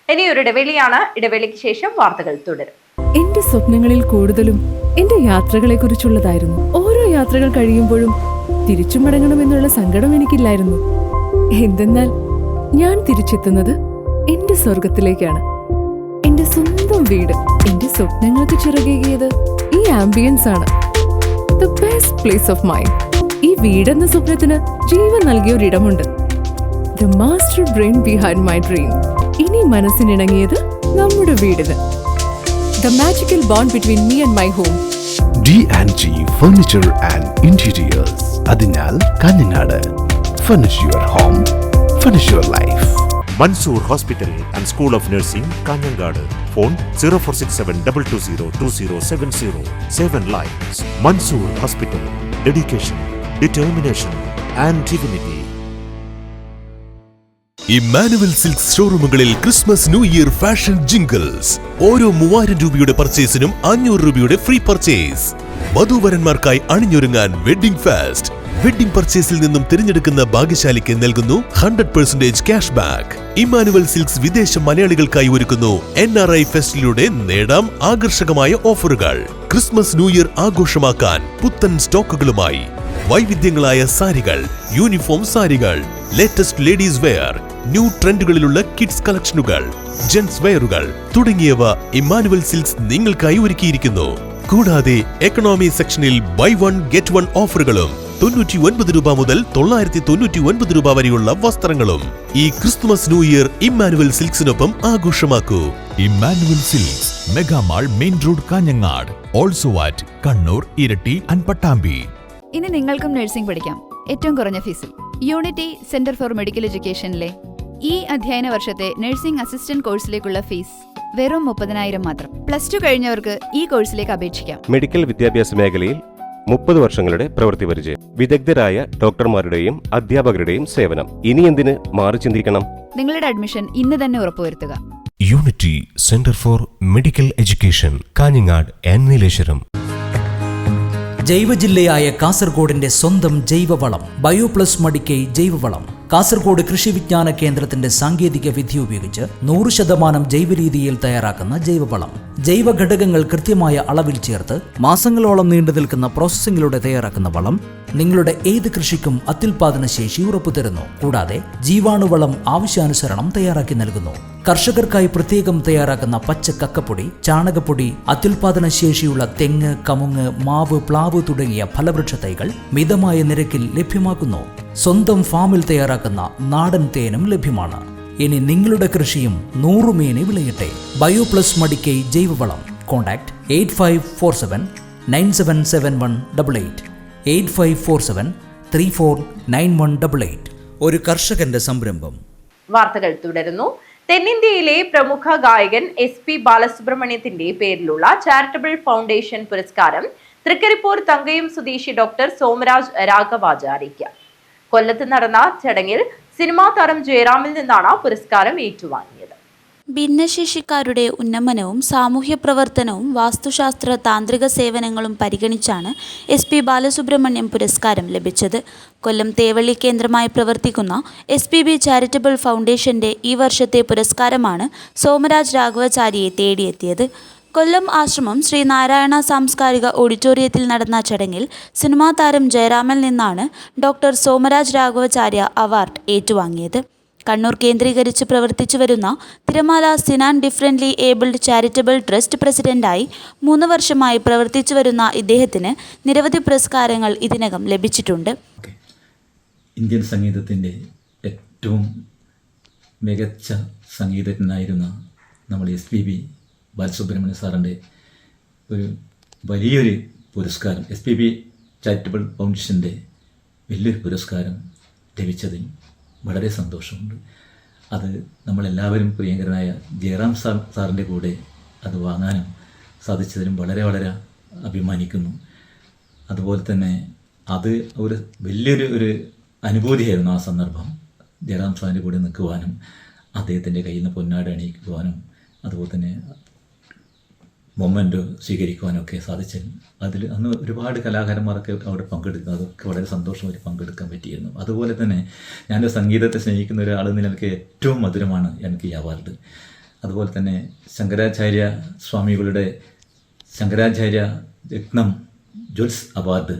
ഇനിയൊരു ഇടവേളയാണ്. ഇടവേളയ്ക്ക് ശേഷം വാർത്തകൾ തുടരും. എന്റെ സ്വപ്നങ്ങളിൽ കൂടുതലും എന്റെ യാത്രകളെ കുറിച്ചുള്ളതായിരുന്നു. ഓരോ യാത്രകൾ കഴിയുമ്പോഴും തിരിച്ചു മടങ്ങണമെന്നുള്ള സങ്കടം എനിക്കില്ലായിരുന്നു. എന്തെന്നാൽ ഞാൻ തിരിച്ചെത്തുന്നത് എന്റെ സ്വർഗത്തിലേക്കാണ്. എന്റെ സ്വന്തം വീട്, എന്റെ സ്വപ്നങ്ങൾക്ക് ചിറകേകിയത് ഈ ആംബിയൻസ് ആണ്. The best place of mind. ഈ വീടെന്ന സ്വപ്നത്തിന് ജീവൻ നൽകിയ ഒരിടമുണ്ട്. The master brain behind my dream. ഇനി മനസ്സിനിണങ്ങിയത് നമ്മുടെ വീടിന്. The magical bond between me and my home. D&G Furniture and Interiors. അതിനാൽ Kanhangad. Furnish your home, furnish your life. Mansoor Hospital and School of Nursing, Kanyangadu. Phone 046722027070. 7 lives. Mansoor Hospital. Dedication, determination and dignity. Emmanuel Silks ഷോറൂമുകളിൽ Christmas new year fashion jingles. ഓരോ 3000 രൂപയുടെ പർച്ചേസിനും 500 രൂപയുടെ free purchase. വധൂവരന്മാർക്കായി അണിഞ്ഞൊരുങ്ങാൻ wedding fest. Wedding പർച്ചേസിൽ നിന്നും തിരഞ്ഞെടുക്കുന്ന ഭാഗ്യശാലിക്ക് നൽകുന്നു 100% ക്യാഷ് ബാക്ക്. ഇമ്മാനുവൽ സിൽക്സ് വിദേശ മലയാളികൾക്കായി ഒരുക്കുന്നു NRI ഫെസ്റ്റിലൂടെ നേടാം ആകർഷകമായ ഓഫറുകൾ. ക്രിസ്മസ് ന്യൂ ഇയർ ആഘോഷമാക്കാൻ പുത്തൻ സ്റ്റോക്കുകളുമായി വൈവിധ്യങ്ങളായ സാരികൾ, യൂണിഫോം സാരികൾ, ലേറ്റസ്റ്റ് ലേഡീസ് വെയർ, ന്യൂ ട്രെൻഡുകളിലുള്ള കിഡ്സ് കളക്ഷനുകൾ, ജെന്റ്സ് വെയറുകൾ തുടങ്ങിയവ ഇമ്മാനുവൽ സിൽക്സ് നിങ്ങൾക്കായി ഒരുക്കിയിരിക്കുന്നു. കൂടാതെ എക്കണോമി സെക്ഷനിൽ ബൈ 1 ഗെറ്റ് 1 ഓഫറുകളും 99 രൂപ മുതൽ 999 രൂപ വരെയുള്ള വസ്ത്രങ്ങളും. ഈ ക്രിസ്തുമസ് ന്യൂ ഇയർ ഇമ്മാനുവൽ സിൽക്സിനൊപ്പം ആഘോഷമാക്കൂ. Emmanuel Silks, megamall, main road, Kanhangad. Also at Kannur, Iritty and Pattambi. ഇനി നിങ്ങൾക്കും നഴ്സിംഗ് പഠിക്കാം ഏറ്റവും കുറഞ്ഞ ഫീസിൽ. യൂണിറ്റി സെന്റർ ഫോർ മെഡിക്കൽ എഡ്യൂക്കേഷനിലെ ഈ അധ്യയന വർഷത്തെ നഴ്സിംഗ് അസിസ്റ്റന്റ് കോഴ്സിലേക്കുള്ള ഫീസ് വെറും 30,000 മാത്രം. +2 കഴിഞ്ഞവർക്ക് ഈ കോഴ്സിലേക്ക് അപേക്ഷിക്കാം. മെഡിക്കൽ വിദ്യാഭ്യാസ മേഖലയിൽ 30 വർഷങ്ങളുടെ പ്രവൃത്തി പരിചയം, വിദഗ്ധരായ ഡോക്ടർമാരുടെയും അധ്യാപകരുടെയും സേവനം. ഇനി എന്തിന് മാറി ചിന്തിക്കണം? നിങ്ങളുടെ അഡ്മിഷൻ ഇന്ന് തന്നെ ഉറപ്പുവരുത്തുക. Unity centre for medical education, Kanhangad and Nileshwaram. ജൈവജില്ലയായ കാസർഗോഡിന്റെ സ്വന്തം ജൈവവളം ബയോപ്ലസ് മടിക്കൈ ജൈവവളം. കാസർഗോഡ് കൃഷി വിജ്ഞാന കേന്ദ്രത്തിന്റെ സാങ്കേതിക വിദ്യ ഉപയോഗിച്ച് 100% ജൈവരീതിയിൽ തയ്യാറാക്കുന്ന ജൈവവളം. ജൈവ ഘടകങ്ങൾ കൃത്യമായ അളവിൽ ചേർത്ത് മാസങ്ങളോളം നീണ്ടു നിൽക്കുന്ന പ്രോസസ്സിംഗിലൂടെ തയ്യാറാക്കുന്ന വളം നിങ്ങളുടെ ഏത് കൃഷിക്കും അത്യുൽപാദന ശേഷി ഉറപ്പുതരുന്നു. കൂടാതെ ജീവാണുവളം ആവശ്യാനുസരണം തയ്യാറാക്കി നൽകുന്നു. കർഷകർക്കായി പ്രത്യേകം തയ്യാറാക്കുന്ന പച്ച കക്കപ്പൊടി, ചാണകപ്പൊടി, അത്യുൽപാദന ശേഷിയുള്ള തെങ്ങ്, കമുങ്ങ്, മാവ്, പ്ലാവ് തുടങ്ങിയ ഫലവൃക്ഷ തൈകൾ മിതമായ നിരക്കിൽ ലഭ്യമാക്കുന്നു. സ്വന്തം ഫാമിൽ തയ്യാറാക്കുന്ന നാടൻ തേനും ലഭ്യമാണ്. ഇനി നിങ്ങളുടെ കൃഷിയും 100 മേനി വിളയട്ടെ. ബയോപ്ലസ് മടിക്കൈ ജൈവവളം. കോൺടാക്ട് 8547 977188 8547349188. ഒരു കർഷകന്റെ സംരംഭം. വാർത്തകൾ തുടരുന്നു. തെന്നിന്ത്യയിലെ പ്രമുഖ ഗായകൻ SP ബാലസുബ്രഹ്മണ്യത്തിന്റെ പേരിലുള്ള ചാരിറ്റബിൾ ഫൗണ്ടേഷൻ പുരസ്കാരം തൃക്കരിപ്പൂർ തങ്കയം സ്വദേശി ഡോക്ടർ സോമരാജ് രാഘവാചാര്യയ്ക്ക്. കൊല്ലത്ത് നടന്ന ചടങ്ങിൽ സിനിമാ താരം ജയറാമിൽ നിന്നാണ് പുരസ്കാരം ഏറ്റുവാങ്ങിയത്. ഭിന്നശേഷിക്കാരുടെ ഉന്നമനവും സാമൂഹ്യ പ്രവർത്തനവും വാസ്തുശാസ്ത്ര താന്ത്രിക സേവനങ്ങളും പരിഗണിച്ചാണ് SP ബാലസുബ്രഹ്മണ്യം പുരസ്കാരം ലഭിച്ചത്. കൊല്ലം തേവള്ളി കേന്ദ്രമായി പ്രവർത്തിക്കുന്ന SPB ചാരിറ്റബിൾ ഫൗണ്ടേഷന്റെ ഈ വർഷത്തെ പുരസ്കാരമാണ് സോമരാജ് രാഘവാചാര്യയെ തേടിയെത്തിയത്. കൊല്ലം ആശ്രമം ശ്രീ നാരായണ സാംസ്കാരിക ഓഡിറ്റോറിയത്തിൽ നടന്ന ചടങ്ങിൽ സിനിമാ താരം ജയറാമിൽ നിന്നാണ് ഡോക്ടർ സോമരാജ് രാഘവാചാര്യ അവാർഡ് ഏറ്റുവാങ്ങിയത്. കണ്ണൂർ കേന്ദ്രീകരിച്ച് പ്രവർത്തിച്ചു വരുന്ന തിരമാല Sinan differently abled charitable trust പ്രസിഡന്റായി 3 വർഷമായി പ്രവർത്തിച്ചു വരുന്ന ഇദ്ദേഹത്തിന് നിരവധി പുരസ്കാരങ്ങൾ ഇതിനകം ലഭിച്ചിട്ടുണ്ട്. ഇന്ത്യൻ സംഗീതത്തിൻ്റെ ഏറ്റവും മികച്ച സംഗീതജ്ഞനായിരുന്ന നമ്മൾ SPB ബാലസുബ്രഹ്മണ്യ സാറിൻ്റെ ഒരു വലിയൊരു പുരസ്കാരം, SPB ചാരിറ്റബിൾ ഫൗണ്ടേഷൻ്റെ വലിയൊരു പുരസ്കാരം ലഭിച്ചതിൽ വളരെ സന്തോഷമുണ്ട്. അത് നമ്മളെല്ലാവരും പ്രിയങ്കരനായ ജയറാം സാറിൻ്റെ കൂടെ അത് വാങ്ങാനും സാധിച്ചതിലും വളരെ വളരെ അഭിമാനിക്കുന്നു. അതുപോലെ തന്നെ അത് ഒരു വലിയൊരു അനുഭൂതിയായിരുന്നു ആ സന്ദർഭം. ജയറാം സാറിൻ്റെ കൂടെ നിൽക്കുവാനും അദ്ദേഹത്തിൻ്റെ കയ്യിൽ നിന്ന് പൊന്നാട അണിയിക്കുവാനും അതുപോലെ തന്നെ മൊമെൻ്റ് സ്വീകരിക്കുവാനൊക്കെ സാധിച്ചിരുന്നു. അതിൽ അന്ന് ഒരുപാട് കലാകാരന്മാരൊക്കെ അവിടെ പങ്കെടുക്കുന്നു. അതൊക്കെ വളരെ സന്തോഷമായി പങ്കെടുക്കാൻ പറ്റിയിരുന്നു. അതുപോലെ തന്നെ ഞാൻ സംഗീതത്തെ സ്നേഹിക്കുന്ന ഒരാൾ എന്ന നിലയ്ക്ക് ഏറ്റവും മധുരമാണ് എനിക്ക് ഈ അവാർഡ്. അതുപോലെ തന്നെ ശങ്കരാചാര്യ സ്വാമികളുടെ ശങ്കരാചാര്യ രത്നം ജ്വൽസ് അവാർഡ്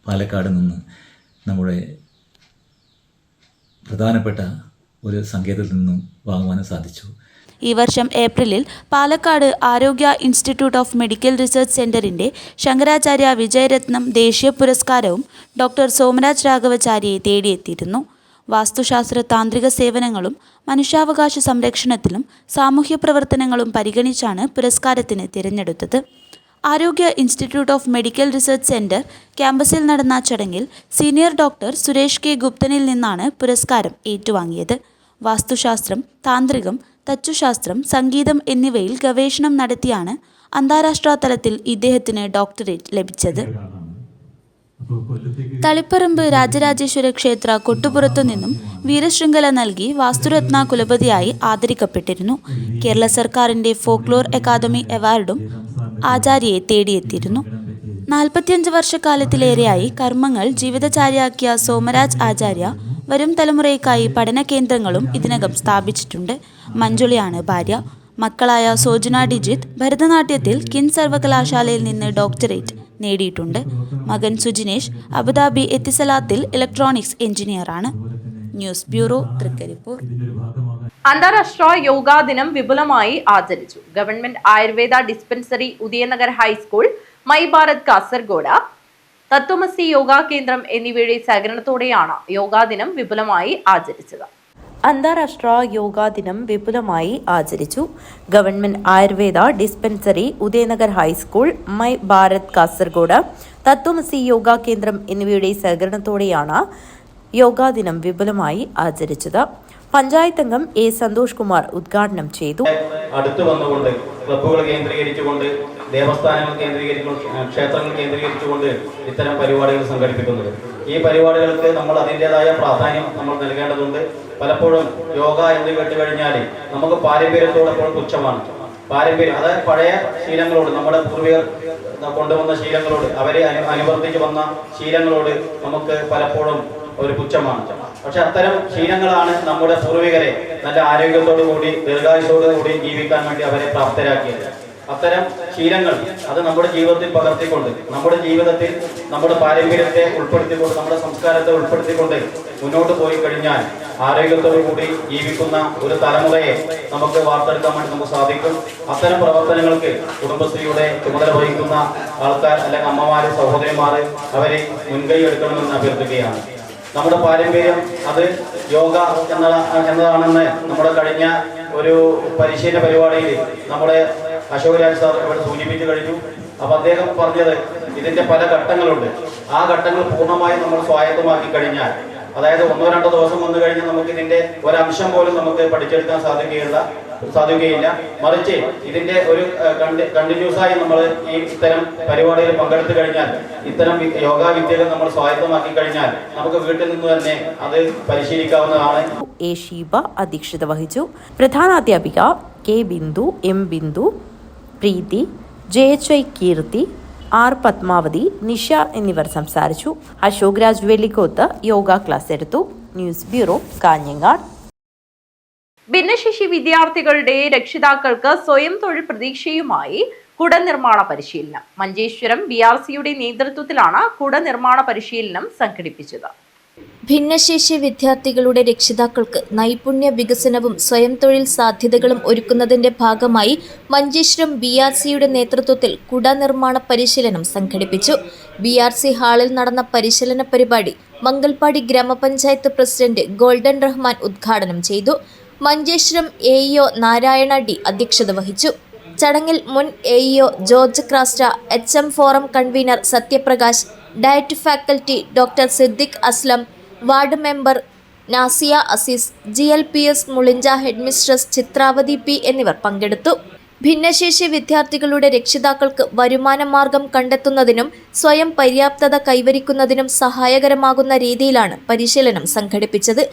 പാലക്കാട് നിന്ന് നമ്മുടെ പ്രധാനപ്പെട്ട ഒരു സങ്കേതത്തിൽ നിന്നും വാങ്ങുവാനും സാധിച്ചു. ഈ വർഷം ഏപ്രിലിൽ പാലക്കാട് ആരോഗ്യ ഇൻസ്റ്റിറ്റ്യൂട്ട് ഓഫ് മെഡിക്കൽ റിസർച്ച് സെന്ററിന്റെ ശങ്കരാചാര്യ വിജയരത്നം ദേശീയ പുരസ്കാരവും ഡോക്ടർ സോമരാജ് രാഘവാചാര്യയെ തേടിയെത്തിയിരുന്നു. വാസ്തുശാസ്ത്ര താന്ത്രിക സേവനങ്ങളും മനുഷ്യാവകാശ സംരക്ഷണത്തിലും സാമൂഹ്യ പ്രവർത്തനങ്ങളും പരിഗണിച്ചാണ് പുരസ്കാരത്തിന് തിരഞ്ഞെടുത്തത്. ആരോഗ്യ institute of medical research centre ക്യാമ്പസിൽ നടന്ന ചടങ്ങിൽ സീനിയർ ഡോക്ടർ സുരേഷ് K. ഗുപ്തനിൽ നിന്നാണ് പുരസ്കാരം ഏറ്റുവാങ്ങിയത്. വാസ്തുശാസ്ത്രം, താന്ത്രികം, തച്ചുശാസ്ത്രം, സംഗീതം എന്നിവയിൽ ഗവേഷണം നടത്തിയാണ് അന്താരാഷ്ട്ര തലത്തിൽ ഇദ്ദേഹത്തിന് ഡോക്ടറേറ്റ് ലഭിച്ചത്. തളിപ്പറമ്പ് രാജരാജേശ്വര ക്ഷേത്ര കൊട്ടുപുറത്തു നിന്നും വീരശൃംഖല നൽകി വാസ്തുരത്ന കുലപതിയായി ആദരിക്കപ്പെട്ടിരുന്നു. കേരള സർക്കാരിന്റെ ഫോക്ലോർ അക്കാദമി അവാർഡും ആചാര്യയെ തേടിയെത്തിയിരുന്നു. 45 വർഷക്കാലത്തിലേറെയായി കർമ്മങ്ങൾ ജീവിതചാര്യയാക്കിയ സോമരാജ് ആചാര്യ വരും തലമുറയ്ക്കായി പഠന കേന്ദ്രങ്ങളും ഇതിനകം സ്ഥാപിച്ചിട്ടുണ്ട്. മഞ്ജുളിയാണ് ഭാര്യ. മക്കളായ സോജന ഡിജിത്ത് ഭരതനാട്യത്തിൽ കിൻസ് സർവകലാശാലയിൽ നിന്ന് ഡോക്ടറേറ്റ് നേടിയിട്ടുണ്ട്. മകൻ സുജിനേഷ് അബുദാബി എത്തിസലാത്തിൽ ഇലക്ട്രോണിക്സ് എഞ്ചിനീയറാണ്. News bureau, Thrikaripur. അന്താരാഷ്ട്ര യോഗാ ദിനം വിപുലമായി ആചരിച്ചു. Government Ayurveda dispensary, Udayanagar high school, my Bharat Kasaragod, Tatvamasi yoga കേന്ദ്രം എന്നിവയുടെ സഹകരണത്തോടെയാണ് യോഗാ ദിനം വിപുലമായി ആചരിച്ചത്. അന്താരാഷ്ട്ര യോഗാ ദിനം വിപുലമായി ആചരിച്ചു. Government Ayurveda dispensary, Udayanagar high school, my Bharat Kasaragod, Tatvamasi yoga കേന്ദ്രം എന്നിവയുടെ സഹകരണത്തോടെയാണ് യോഗാ ദിനം വിപുലമായി ആചരിച്ചത്. പഞ്ചായത്ത് അംഗം A. സന്തോഷ് കുമാർ ഉദ്ഘാടനം ചെയ്തു. അടുത്തു വന്നുകൊണ്ട് ക്ലബ്ബുകൾ കേന്ദ്രീകരിച്ചുകൊണ്ട്, ദേവസ്ഥാനങ്ങൾ കേന്ദ്രീകരിച്ചുകൊണ്ട്, ക്ഷേത്രങ്ങൾ കേന്ദ്രീകരിച്ചുകൊണ്ട് ഇത്തരം പരിപാടികൾ സംഘടിപ്പിക്കുന്നത്. ഈ പരിപാടികൾക്ക് നമ്മൾ അതിൻ്റെതായ പ്രാധാന്യം നമ്മൾ നൽകേണ്ടതുണ്ട്. പലപ്പോഴും യോഗ എന്ന് കേട്ടുകഴിഞ്ഞാൽ നമുക്ക് പാരമ്പര്യത്തോടൊപ്പം പുച്ഛമാണ്. പാരമ്പര്യം, അതായത് പഴയ ശീലങ്ങളോട്, നമ്മുടെ പൂർവികർ കൊണ്ടുവന്ന ശീലങ്ങളോട്, അവരെ അനുവർത്തിച്ചു വന്ന ശീലങ്ങളോട് നമുക്ക് പലപ്പോഴും ഒരു പുച്ഛമാണ്. പക്ഷെ അത്തരം ശീലങ്ങളാണ് നമ്മുടെ പൂർവികരെ നല്ല ആരോഗ്യത്തോടു കൂടി ദീർഘായുസോടു കൂടി ജീവിക്കാൻ വേണ്ടി അവരെ പ്രാപ്തരാക്കിയത്. അത്തരം ശീലങ്ങൾ അത് നമ്മുടെ ജീവിതത്തിൽ പകർത്തിക്കൊണ്ട്, നമ്മുടെ ജീവിതത്തിൽ നമ്മുടെ പാരമ്പര്യത്തെ ഉൾപ്പെടുത്തിക്കൊണ്ട്, നമ്മുടെ സംസ്കാരത്തെ ഉൾപ്പെടുത്തിക്കൊണ്ട് മുന്നോട്ട് പോയി കഴിഞ്ഞാൽ ആരോഗ്യത്തോടു കൂടി ജീവിക്കുന്ന ഒരു തലമുറയെ നമുക്ക് വാർത്തെടുക്കാൻ വേണ്ടി നമുക്ക് സാധിക്കും. അത്തരം പ്രവർത്തനങ്ങൾക്ക് കുടുംബശ്രീയുടെ ചുമതല വഹിക്കുന്ന ആൾക്കാർ, അല്ലെങ്കിൽ അമ്മമാര്, സഹോദരിമാർ, അവരെ മുൻകൈ എടുക്കണമെന്ന് അഭ്യർത്ഥിക്കുകയാണ്. നമ്മുടെ പാരമ്പര്യം അത് യോഗ എന്നതാണെന്ന് നമ്മുടെ കഴിഞ്ഞ ഒരു പരിശീലന പരിപാടിയിൽ നമ്മുടെ അശോക് രാജ് സാർ ഇവിടെ സൂചിപ്പിച്ചു കഴിഞ്ഞു. അപ്പോൾ അദ്ദേഹം പറഞ്ഞത് ഇതിന്റെ പല ഘട്ടങ്ങളുണ്ട്. ആ ഘട്ടങ്ങൾ പൂർണ്ണമായും നമ്മൾ സ്വായത്തമാക്കി കഴിഞ്ഞാൽ, അതായത് 1-2 ദിവസം വന്നു കഴിഞ്ഞാൽ നമുക്ക് ഇതിന്റെ ഒരംശം പോലും നമുക്ക് പഠിച്ചെടുക്കാൻ സാധിക്കുകയില്ല. മറിച്ച് ഇതിന്റെ ഒരു കണ്ടിന്യൂസ് ആയി നമ്മൾ ഇത്തരം പരിപാടിയിൽ പങ്കെടുത്തു കഴിഞ്ഞാൽ, ഇത്തരം യോഗാ വിദ്യകൾ നമ്മൾ സ്വായത്തമാക്കി കഴിഞ്ഞാൽ നമുക്ക് വീട്ടിൽ നിന്ന് തന്നെ അത് പരിശീലിക്കാവുന്നതാണ്. എ ഷീബ അധ്യക്ഷത വഹിച്ചു. പ്രധാനാധ്യാപിക കെ ബിന്ദു, എം ബിന്ദു, പ്രീതി, JHI കീർത്തി, ആർ പത്മാവതി, നിഷ എന്നിവർ സംസാരിച്ചു. അശോക് രാജ് വെള്ളിക്കോത്ത് യോഗ ക്ലാസ് എടുത്തു. News bureau, Kanhangad. ഭിന്നശേഷി വിദ്യാർത്ഥികളുടെ രക്ഷിതാക്കൾക്ക് സ്വയം തൊഴിൽ പ്രതീക്ഷയുമായി കുട നിർമ്മാണ പരിശീലനം. മഞ്ചേശ്വരം BRCയുടെ നേതൃത്വത്തിലാണ് കുട നിർമ്മാണ പരിശീലനം സംഘടിപ്പിച്ചത്. ഭിന്നശേഷി വിദ്യാർത്ഥികളുടെ രക്ഷിതാക്കൾക്ക് നൈപുണ്യ വികസനവും സ്വയം തൊഴിൽ സാധ്യതകളും ഒരുക്കുന്നതിന്റെ ഭാഗമായി മഞ്ചേശ്വരം BRCയുടെ നേതൃത്വത്തിൽ കുട നിർമ്മാണ പരിശീലനം സംഘടിപ്പിച്ചു. BRC ഹാളിൽ നടന്ന പരിശീലന പരിപാടി മംഗൽപാടി ഗ്രാമപഞ്ചായത്ത് പ്രസിഡന്റ് ഗോൾഡൻ റഹ്മാൻ ഉദ്ഘാടനം ചെയ്തു. മഞ്ചേശ്വരം AEO നാരായണ D അധ്യക്ഷത വഹിച്ചു. ചടങ്ങിൽ മുൻ AEO George Crasta, HM forum convener Sathyaprakash, diet faculty doctor Siddique Aslam, ward member Nasiya Azeez, GLPS Mulinja headmistress Chitravathi P എന്നിവർ പങ്കെടുത്തു. ഭിന്നശേഷി വിദ്യാർത്ഥികളുടെ രക്ഷിതാക്കൾക്ക് വരുമാന മാർഗം കണ്ടെത്തുന്നതിനും സ്വയം പര്യാപ്തത കൈവരിക്കുന്നതിനും സഹായകരമാകുന്ന രീതിയിലാണ് പരിശീലനം സംഘടിപ്പിച്ചത്.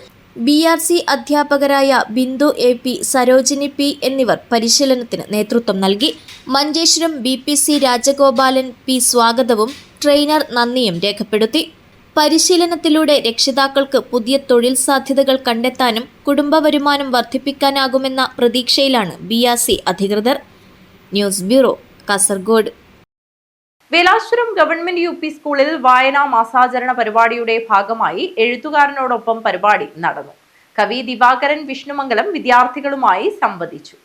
BRC അധ്യാപകരായ ബിന്ദു AP, സരോജിനി P എന്നിവർ പരിശീലനത്തിന് നേതൃത്വം നൽകി. മഞ്ചേശ്വരം BPC രാജഗോപാലൻ P സ്വാഗതവും ട്രെയിനർ നന്ദിയും രേഖപ്പെടുത്തി. പരിശീലനത്തിലൂടെ രക്ഷിതാക്കൾക്ക് പുതിയ തൊഴിൽ സാധ്യതകൾ കണ്ടെത്താനും കുടുംബ വരുമാനം വർദ്ധിപ്പിക്കാനാകുമെന്ന പ്രതീക്ഷയിലാണ് BRC അധികൃതർ. News bureau, Kasaragod. Velashwaram government UP സ്കൂളിൽ വായനാ മാസാചരണ പരിപാടിയുടെ ഭാഗമായി എഴുത്തുകാരനോടൊപ്പം പരിപാടി നടന്നു. കവി ദിവാകരൻ വിഷ്ണുമംഗലം വിദ്യാർത്ഥികളുമായി സംവദിച്ചു.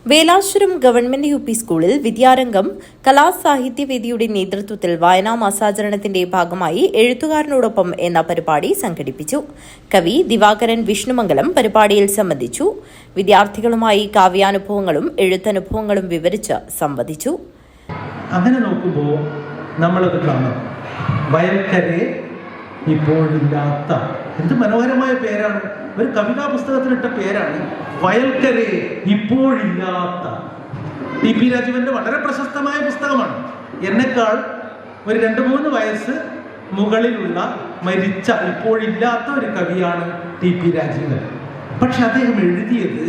വേലാശ്വരം ഗവൺമെന്റ് UP സ്കൂളിൽ വിദ്യാരംഗം കലാസാഹിത്യവേദിയുടെ നേതൃത്വത്തിൽ വായനാ മാസാചരണത്തിന്റെ ഭാഗമായി എഴുത്തുകാരനോടൊപ്പം എന്ന പരിപാടി സംഘടിപ്പിച്ചു. കവി ദിവാകരൻ വിഷ്ണുമംഗലം പരിപാടിയിൽ സംബന്ധിച്ചു. വിദ്യാർത്ഥികളുമായി കാവ്യാനുഭവങ്ങളും എഴുത്തനുഭവങ്ങളും വിവരിച്ച് സംവദിച്ചു. അങ്ങനെ നോക്കുമ്പോൾ നമ്മളത് കാണാം. വയൽക്കരെ ഇപ്പോഴില്ലാത്ത, എന്ത് മനോഹരമായ പേരാണ്! ഒരു കവിതാ പുസ്തകത്തിലിട്ട പേരാണ് വയൽക്കരെ ഇപ്പോഴില്ലാത്ത. TP രാജീവന്റെ വളരെ പ്രശസ്തമായ പുസ്തകമാണ്. എന്നെക്കാൾ ഒരു 2-3 വയസ്സ് മുകളിലുള്ള മരിച്ച ഇപ്പോഴില്ലാത്ത ഒരു കവിയാണ് TP രാജീവൻ. പക്ഷെ അദ്ദേഹം എഴുതിയത്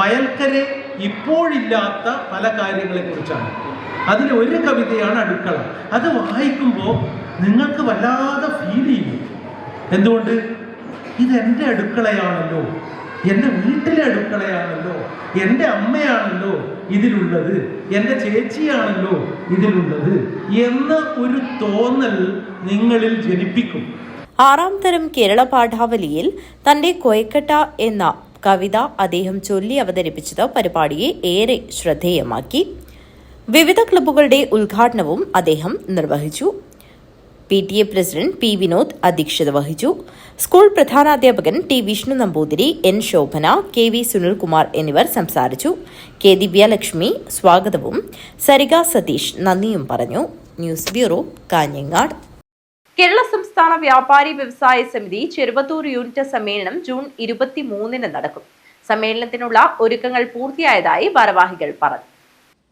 വയൽക്കരെ ഇപ്പോഴില്ലാത്ത പല കാര്യങ്ങളെക്കുറിച്ചാണ്. അതിൽ ഒരു കവിതയാണ് അടുക്കള. അത് വായിക്കുമ്പോൾ നിങ്ങൾക്ക് വല്ലാതെ ഫീൽ ചെയ്യും. എന്തുകൊണ്ട്? ഇതെൻ്റെ അടുക്കളയാണല്ലോ, എൻ്റെ വീട്ടിലെ അടുക്കളയാണല്ലോ, എൻ്റെ അമ്മയാണല്ലോ ഇതിലുള്ളത്, എൻ്റെ ചേച്ചിയാണല്ലോ ഇതിലുള്ളത് എന്ന ഒരു തോന്നൽ നിങ്ങളിൽ ജനിപ്പിക്കും. 6ാം തരം കേരള പാഠാവലിയിൽ തന്റെ കൊയക്കട്ട എന്ന കവിത അദ്ദേഹം ചൊല്ലി അവതരിപ്പിച്ചത് പരിപാടിയെ ഏറെ ശ്രദ്ധേയമാക്കി. വിവിധ ക്ലബ്ബുകളുടെ ഉദ്ഘാടനവും അദ്ദേഹം നിർവഹിച്ചു. PTA പ്രസിഡന്റ് P വിനോദ് അധ്യക്ഷത വഹിച്ചു. സ്കൂൾ പ്രധാനാധ്യാപകൻ T Vishnu Namboothiri, N Shobhana, KV Sunilkumar എന്നിവർ സംസാരിച്ചു. K ദിവ്യലക്ഷ്മി സ്വാഗതവും സരിക സതീഷ് നന്ദിയും പറഞ്ഞു. News bureau, Kanhangad. കേരള സംസ്ഥാന വ്യാപാരി വ്യവസായ സമിതി ചെറുവത്തൂർ യൂണിറ്റ് സമ്മേളനം ജൂൺ 23 നടക്കും. സമ്മേളനത്തിനുള്ള ഒരുക്കങ്ങൾ പൂർത്തിയായതായി ഭാരവാഹികൾ പറഞ്ഞു.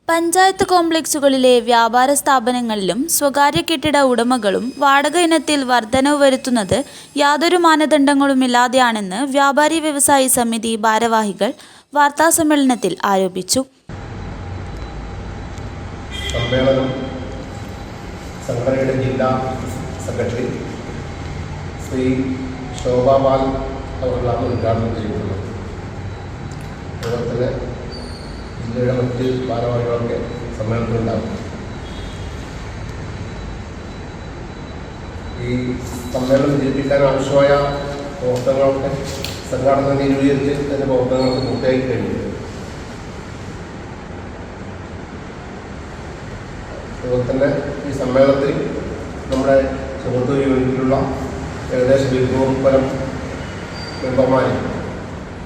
പഞ്ചായത്ത് കോംപ്ലക്സുകളിലെ വ്യാപാര സ്ഥാപനങ്ങളിലും സ്വകാര്യ കെട്ടിട ഉടമകളും വാടക ഇനത്തിൽ വർധനവ് വരുത്തുന്നത് യാതൊരു മാനദണ്ഡങ്ങളുമില്ലാതെയാണെന്ന് വ്യാപാരി വ്യവസായി സമിതി ഭാരവാഹികൾ വാർത്താസമ്മേളനത്തിൽ ആരോപിച്ചു. സമ്മേളനം സംഘടനയുടെ ജില്ലാ സെക്രട്ടറി ശ്രീ ശോഭാപാൽ അവர்களാണ് ഉദ്ഘാടനം ചെയ്തിട്ടുള്ളത്. അതുപോലെ തന്നെ ജില്ലയുടെ മറ്റ് ഭാരവാഹികളൊക്കെ സമ്മേളനത്തിലുണ്ടാകും. ഈ സമ്മേളനം വിജയിപ്പിക്കാൻ ആവശ്യമായ പ്രവർത്തനങ്ങളൊക്കെ സംഘടന നിരൂപീകരിച്ച് അതിൻ്റെ പ്രവർത്തനങ്ങൾക്ക് പൂർത്തിയായി കഴിഞ്ഞു. അതുപോലെ തന്നെ ഈ സമ്മേളനത്തിൽ നമ്മുടെ ചെറുവത്തൂർ യൂണിറ്റിലുള്ള ഏകദേശം 200 മെമ്പർമാർ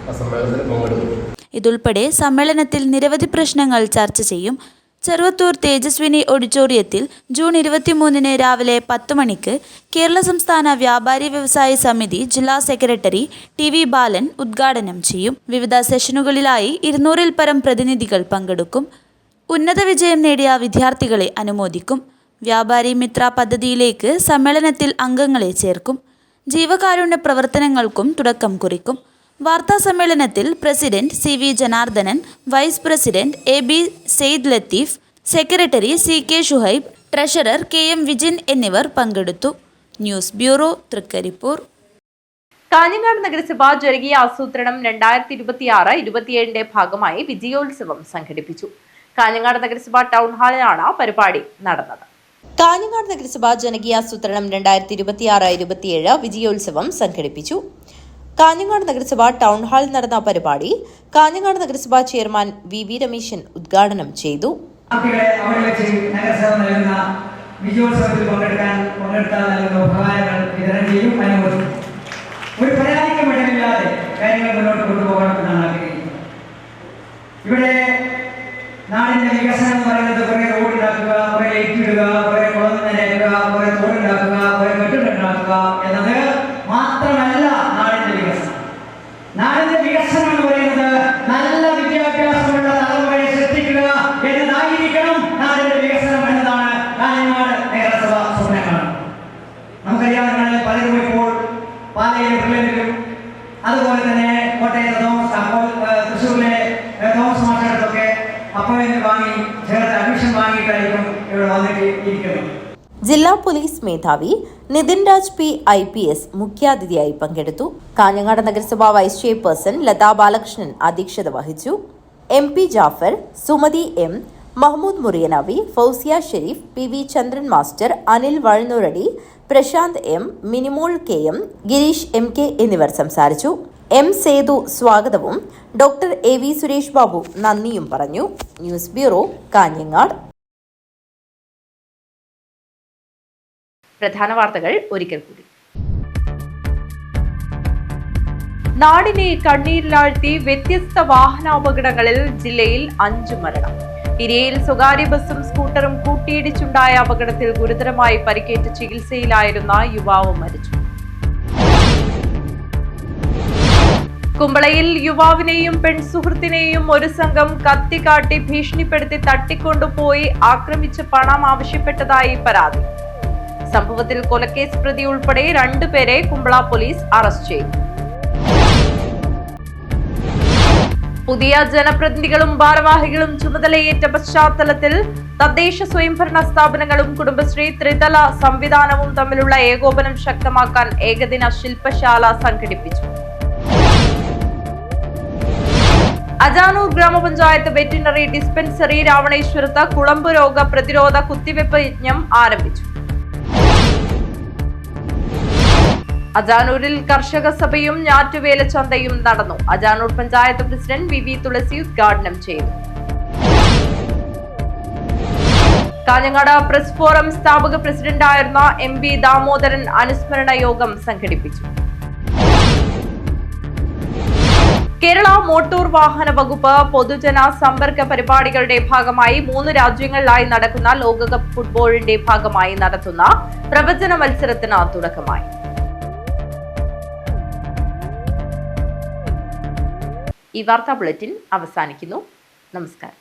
ആ സമ്മേളനത്തിൽ പങ്കെടുക്കും. ഇതുൾപ്പെടെ സമ്മേളനത്തിൽ നിരവധി പ്രശ്നങ്ങൾ ചർച്ച ചെയ്യും. ചെറുവത്തൂർ തേജസ്വിനി ഓഡിറ്റോറിയത്തിൽ ജൂൺ 23 രാവിലെ 10 മണിക്ക് കേരള സംസ്ഥാന വ്യാപാരി വ്യവസായ സമിതി ജില്ലാ സെക്രട്ടറി ടി വി ബാലൻ ഉദ്ഘാടനം ചെയ്യും. വിവിധ സെഷനുകളിലായി 200-ൽ പരം പ്രതിനിധികൾ പങ്കെടുക്കും. ഉന്നത വിജയം നേടിയ വിദ്യാർത്ഥികളെ അനുമോദിക്കും. വ്യാപാരി മിത്ര പദ്ധതിയിലേക്ക് സമ്മേളനത്തിൽ അംഗങ്ങളെ ചേർക്കും. ജീവകാരുണ്യ പ്രവർത്തനങ്ങൾക്കും തുടക്കം കുറിക്കും. വാർത്താ സമ്മേളനത്തിൽ president CV Janardhanan, vice president AB Sayed Latheef, secretary CK Shuhaib, treasurer KM Vijin എന്നിവർ പങ്കെടുത്തു. News bureau, Trikaripur. കാഞ്ഞങ്ങാട് നഗരസഭ ജനകീയ ആസൂത്രണം 2026-27 ഭാഗമായി വിജയോത്സവം സംഘടിപ്പിച്ചു. കാഞ്ഞങ്ങാട് നഗരസഭ ടൗൺ ഹാളിലാണ് പരിപാടി നടന്നത്. കാഞ്ഞങ്ങാട് നഗരസഭ ജനകീയാസൂത്രണം 2026-27 വിജയോത്സവം സംഘടിപ്പിച്ചു. കാഞ്ഞങ്ങാട് നഗരസഭ ടൗൺ ഹാളിൽ നടന്ന പരിപാടി കാഞ്ഞങ്ങാട് നഗരസഭ ചെയർമാൻ VV രമേശൻ ഉദ്ഘാടനം ചെയ്തു. വിജയോത്സവത്തിൽ പങ്കെടുത്താൽ നൽകുന്ന ഉപഹാരങ്ങൾ വിതരണം ചെയ്യും. അനുമോദിക്കും. ഒരു പരാതിക്കുമിടമില്ലാതെ കാര്യങ്ങൾ മുന്നോട്ട് കൊണ്ടുപോകണമെന്നാണ് ആഗ്രഹിക്കുന്നത്. ഇവിടെ നാടിന്റെ വികസനം എന്ന് പറയുന്നത് കുറെ റോഡ് ഉണ്ടാക്കുക, കുറെ ലൈറ്റ് ഇടുക, കുറെ കുളം നിരക്കുക, കുറെ തോടുണ്ടാക്കുക, കുറെ കെട്ടിടമുണ്ടാക്കുക എന്നത് മാത്രമല്ല നാടിന്റെ വികസനം. നാടിന്റെ വികസനം എന്ന് പറയുന്നത് നല്ല വിദ്യാഭ്യാസമുള്ള തലമുറയെ സൃഷ്ടിക്കുക എന്നതായിരിക്കണം നാടിന്റെ വികസനം എന്നതാണ് കാഞ്ഞങ്ങാട് നഗരസഭ സ്വപ്നം കാണുന്നത്. നമുക്കറിയാം, പലരും ഇപ്പോൾ പാലയിലെ പിള്ളേരിലും അതുപോലെ തന്നെ കോട്ടയത്തെ തൃശ്ശൂരിലെ തോമസ് മാസ്റ്റർക്കൊക്കെ ജില്ലാ പോലീസ് മേധാവി നിതിൻ രാജ് P IPS മുഖ്യാതിഥിയായി പങ്കെടുത്തു. കാഞ്ഞങ്ങാട് നഗരസഭ വൈസ് ചെയർപേഴ്സൺ ലതാ ബാലകൃഷ്ണൻ അധ്യക്ഷത വഹിച്ചു. MP Jafar, Sumathi M, Mahmood Muriyanavi, Fousiya Shareef, PV Chandran master, Anil Vazhunnoradi, Prashanth M, Minimol KM, Gireesh MK എന്നിവർ സംസാരിച്ചു. M സേതു സ്വാഗതവും ഡോക്ടർ AV സുരേഷ് ബാബു നന്ദിയും പറഞ്ഞു. News bureau, Kanhangad. പ്രധാന വാർത്തകൾ ഒരിക്കൽ കൂടി. നാടിനെ കണ്ണീരിലാഴ്ത്തി വ്യത്യസ്ത വാഹനാപകടങ്ങളിൽ ജില്ലയിൽ 5 മരണം. ഇരിയയിൽ സ്വകാര്യ ബസും സ്കൂട്ടറും കൂട്ടിയിടിച്ചുണ്ടായ അപകടത്തിൽ ഗുരുതരമായി പരിക്കേറ്റ് ചികിത്സയിലായിരുന്ന യുവാവ് മരിച്ചു. കുമ്പളയിൽ യുവാവിനെയും പെൺസുഹൃത്തിനെയും ഒരു സംഘം കത്തിക്കാട്ടി ഭീഷണിപ്പെടുത്തി തട്ടിക്കൊണ്ടുപോയി ആക്രമിച്ച് പണം ആവശ്യപ്പെട്ടതായി പരാതി. സംഭവത്തിൽ കൊലക്കേസ് പ്രതി ഉൾപ്പെടെ 2 പേരെ കുമ്പള പോലീസ് അറസ്റ്റ് ചെയ്തു. പുതിയ ജനപ്രതിനിധികളും ഭാരവാഹികളും ചുമതലയേറ്റ പശ്ചാത്തലത്തിൽ തദ്ദേശ സ്വയംഭരണ സ്ഥാപനങ്ങളും കുടുംബശ്രീ ത്രിതല സംവിധാനവും തമ്മിലുള്ള ഏകോപനം ശക്തമാക്കാൻ ഏകദിന ശില്പശാല സംഘടിപ്പിച്ചു. അജാനൂർ ഗ്രാമപഞ്ചായത്ത് വെറ്റിനറി ഡിസ്പെൻസറി രാവണേശ്വരത്ത് കുളമ്പ് രോഗ പ്രതിരോധ കുത്തിവെപ്പ് യജ്ഞം ആരംഭിച്ചു. അജാനൂരിൽ കർഷക സഭയും ഞാറ്റുവേല ചന്തയും നടന്നു. അജാനൂർ പഞ്ചായത്ത് പ്രസിഡന്റ് VV തുളസി ഉദ്ഘാടനം ചെയ്തു. കാഞ്ഞങ്ങാട് പ്രസ് ഫോറം സ്ഥാപക പ്രസിഡന്റായിരുന്ന MB ദാമോദരൻ അനുസ്മരണ യോഗം സംഘടിപ്പിച്ചു. കേരള മോട്ടോർ വാഹന വകുപ്പ് പൊതുജന സമ്പർക്ക പരിപാടികളുടെ ഭാഗമായി 3 രാജ്യങ്ങളിലായി നടക്കുന്ന ലോകകപ്പ് ഫുട്ബോളിന്റെ ഭാഗമായി നടത്തുന്ന പ്രവചന മത്സരത്തിന് തുടക്കമായി. ഈ വാർത്താ ബുള്ളറ്റിൻ അവസാനിക്കുന്നു. നമസ്കാരം.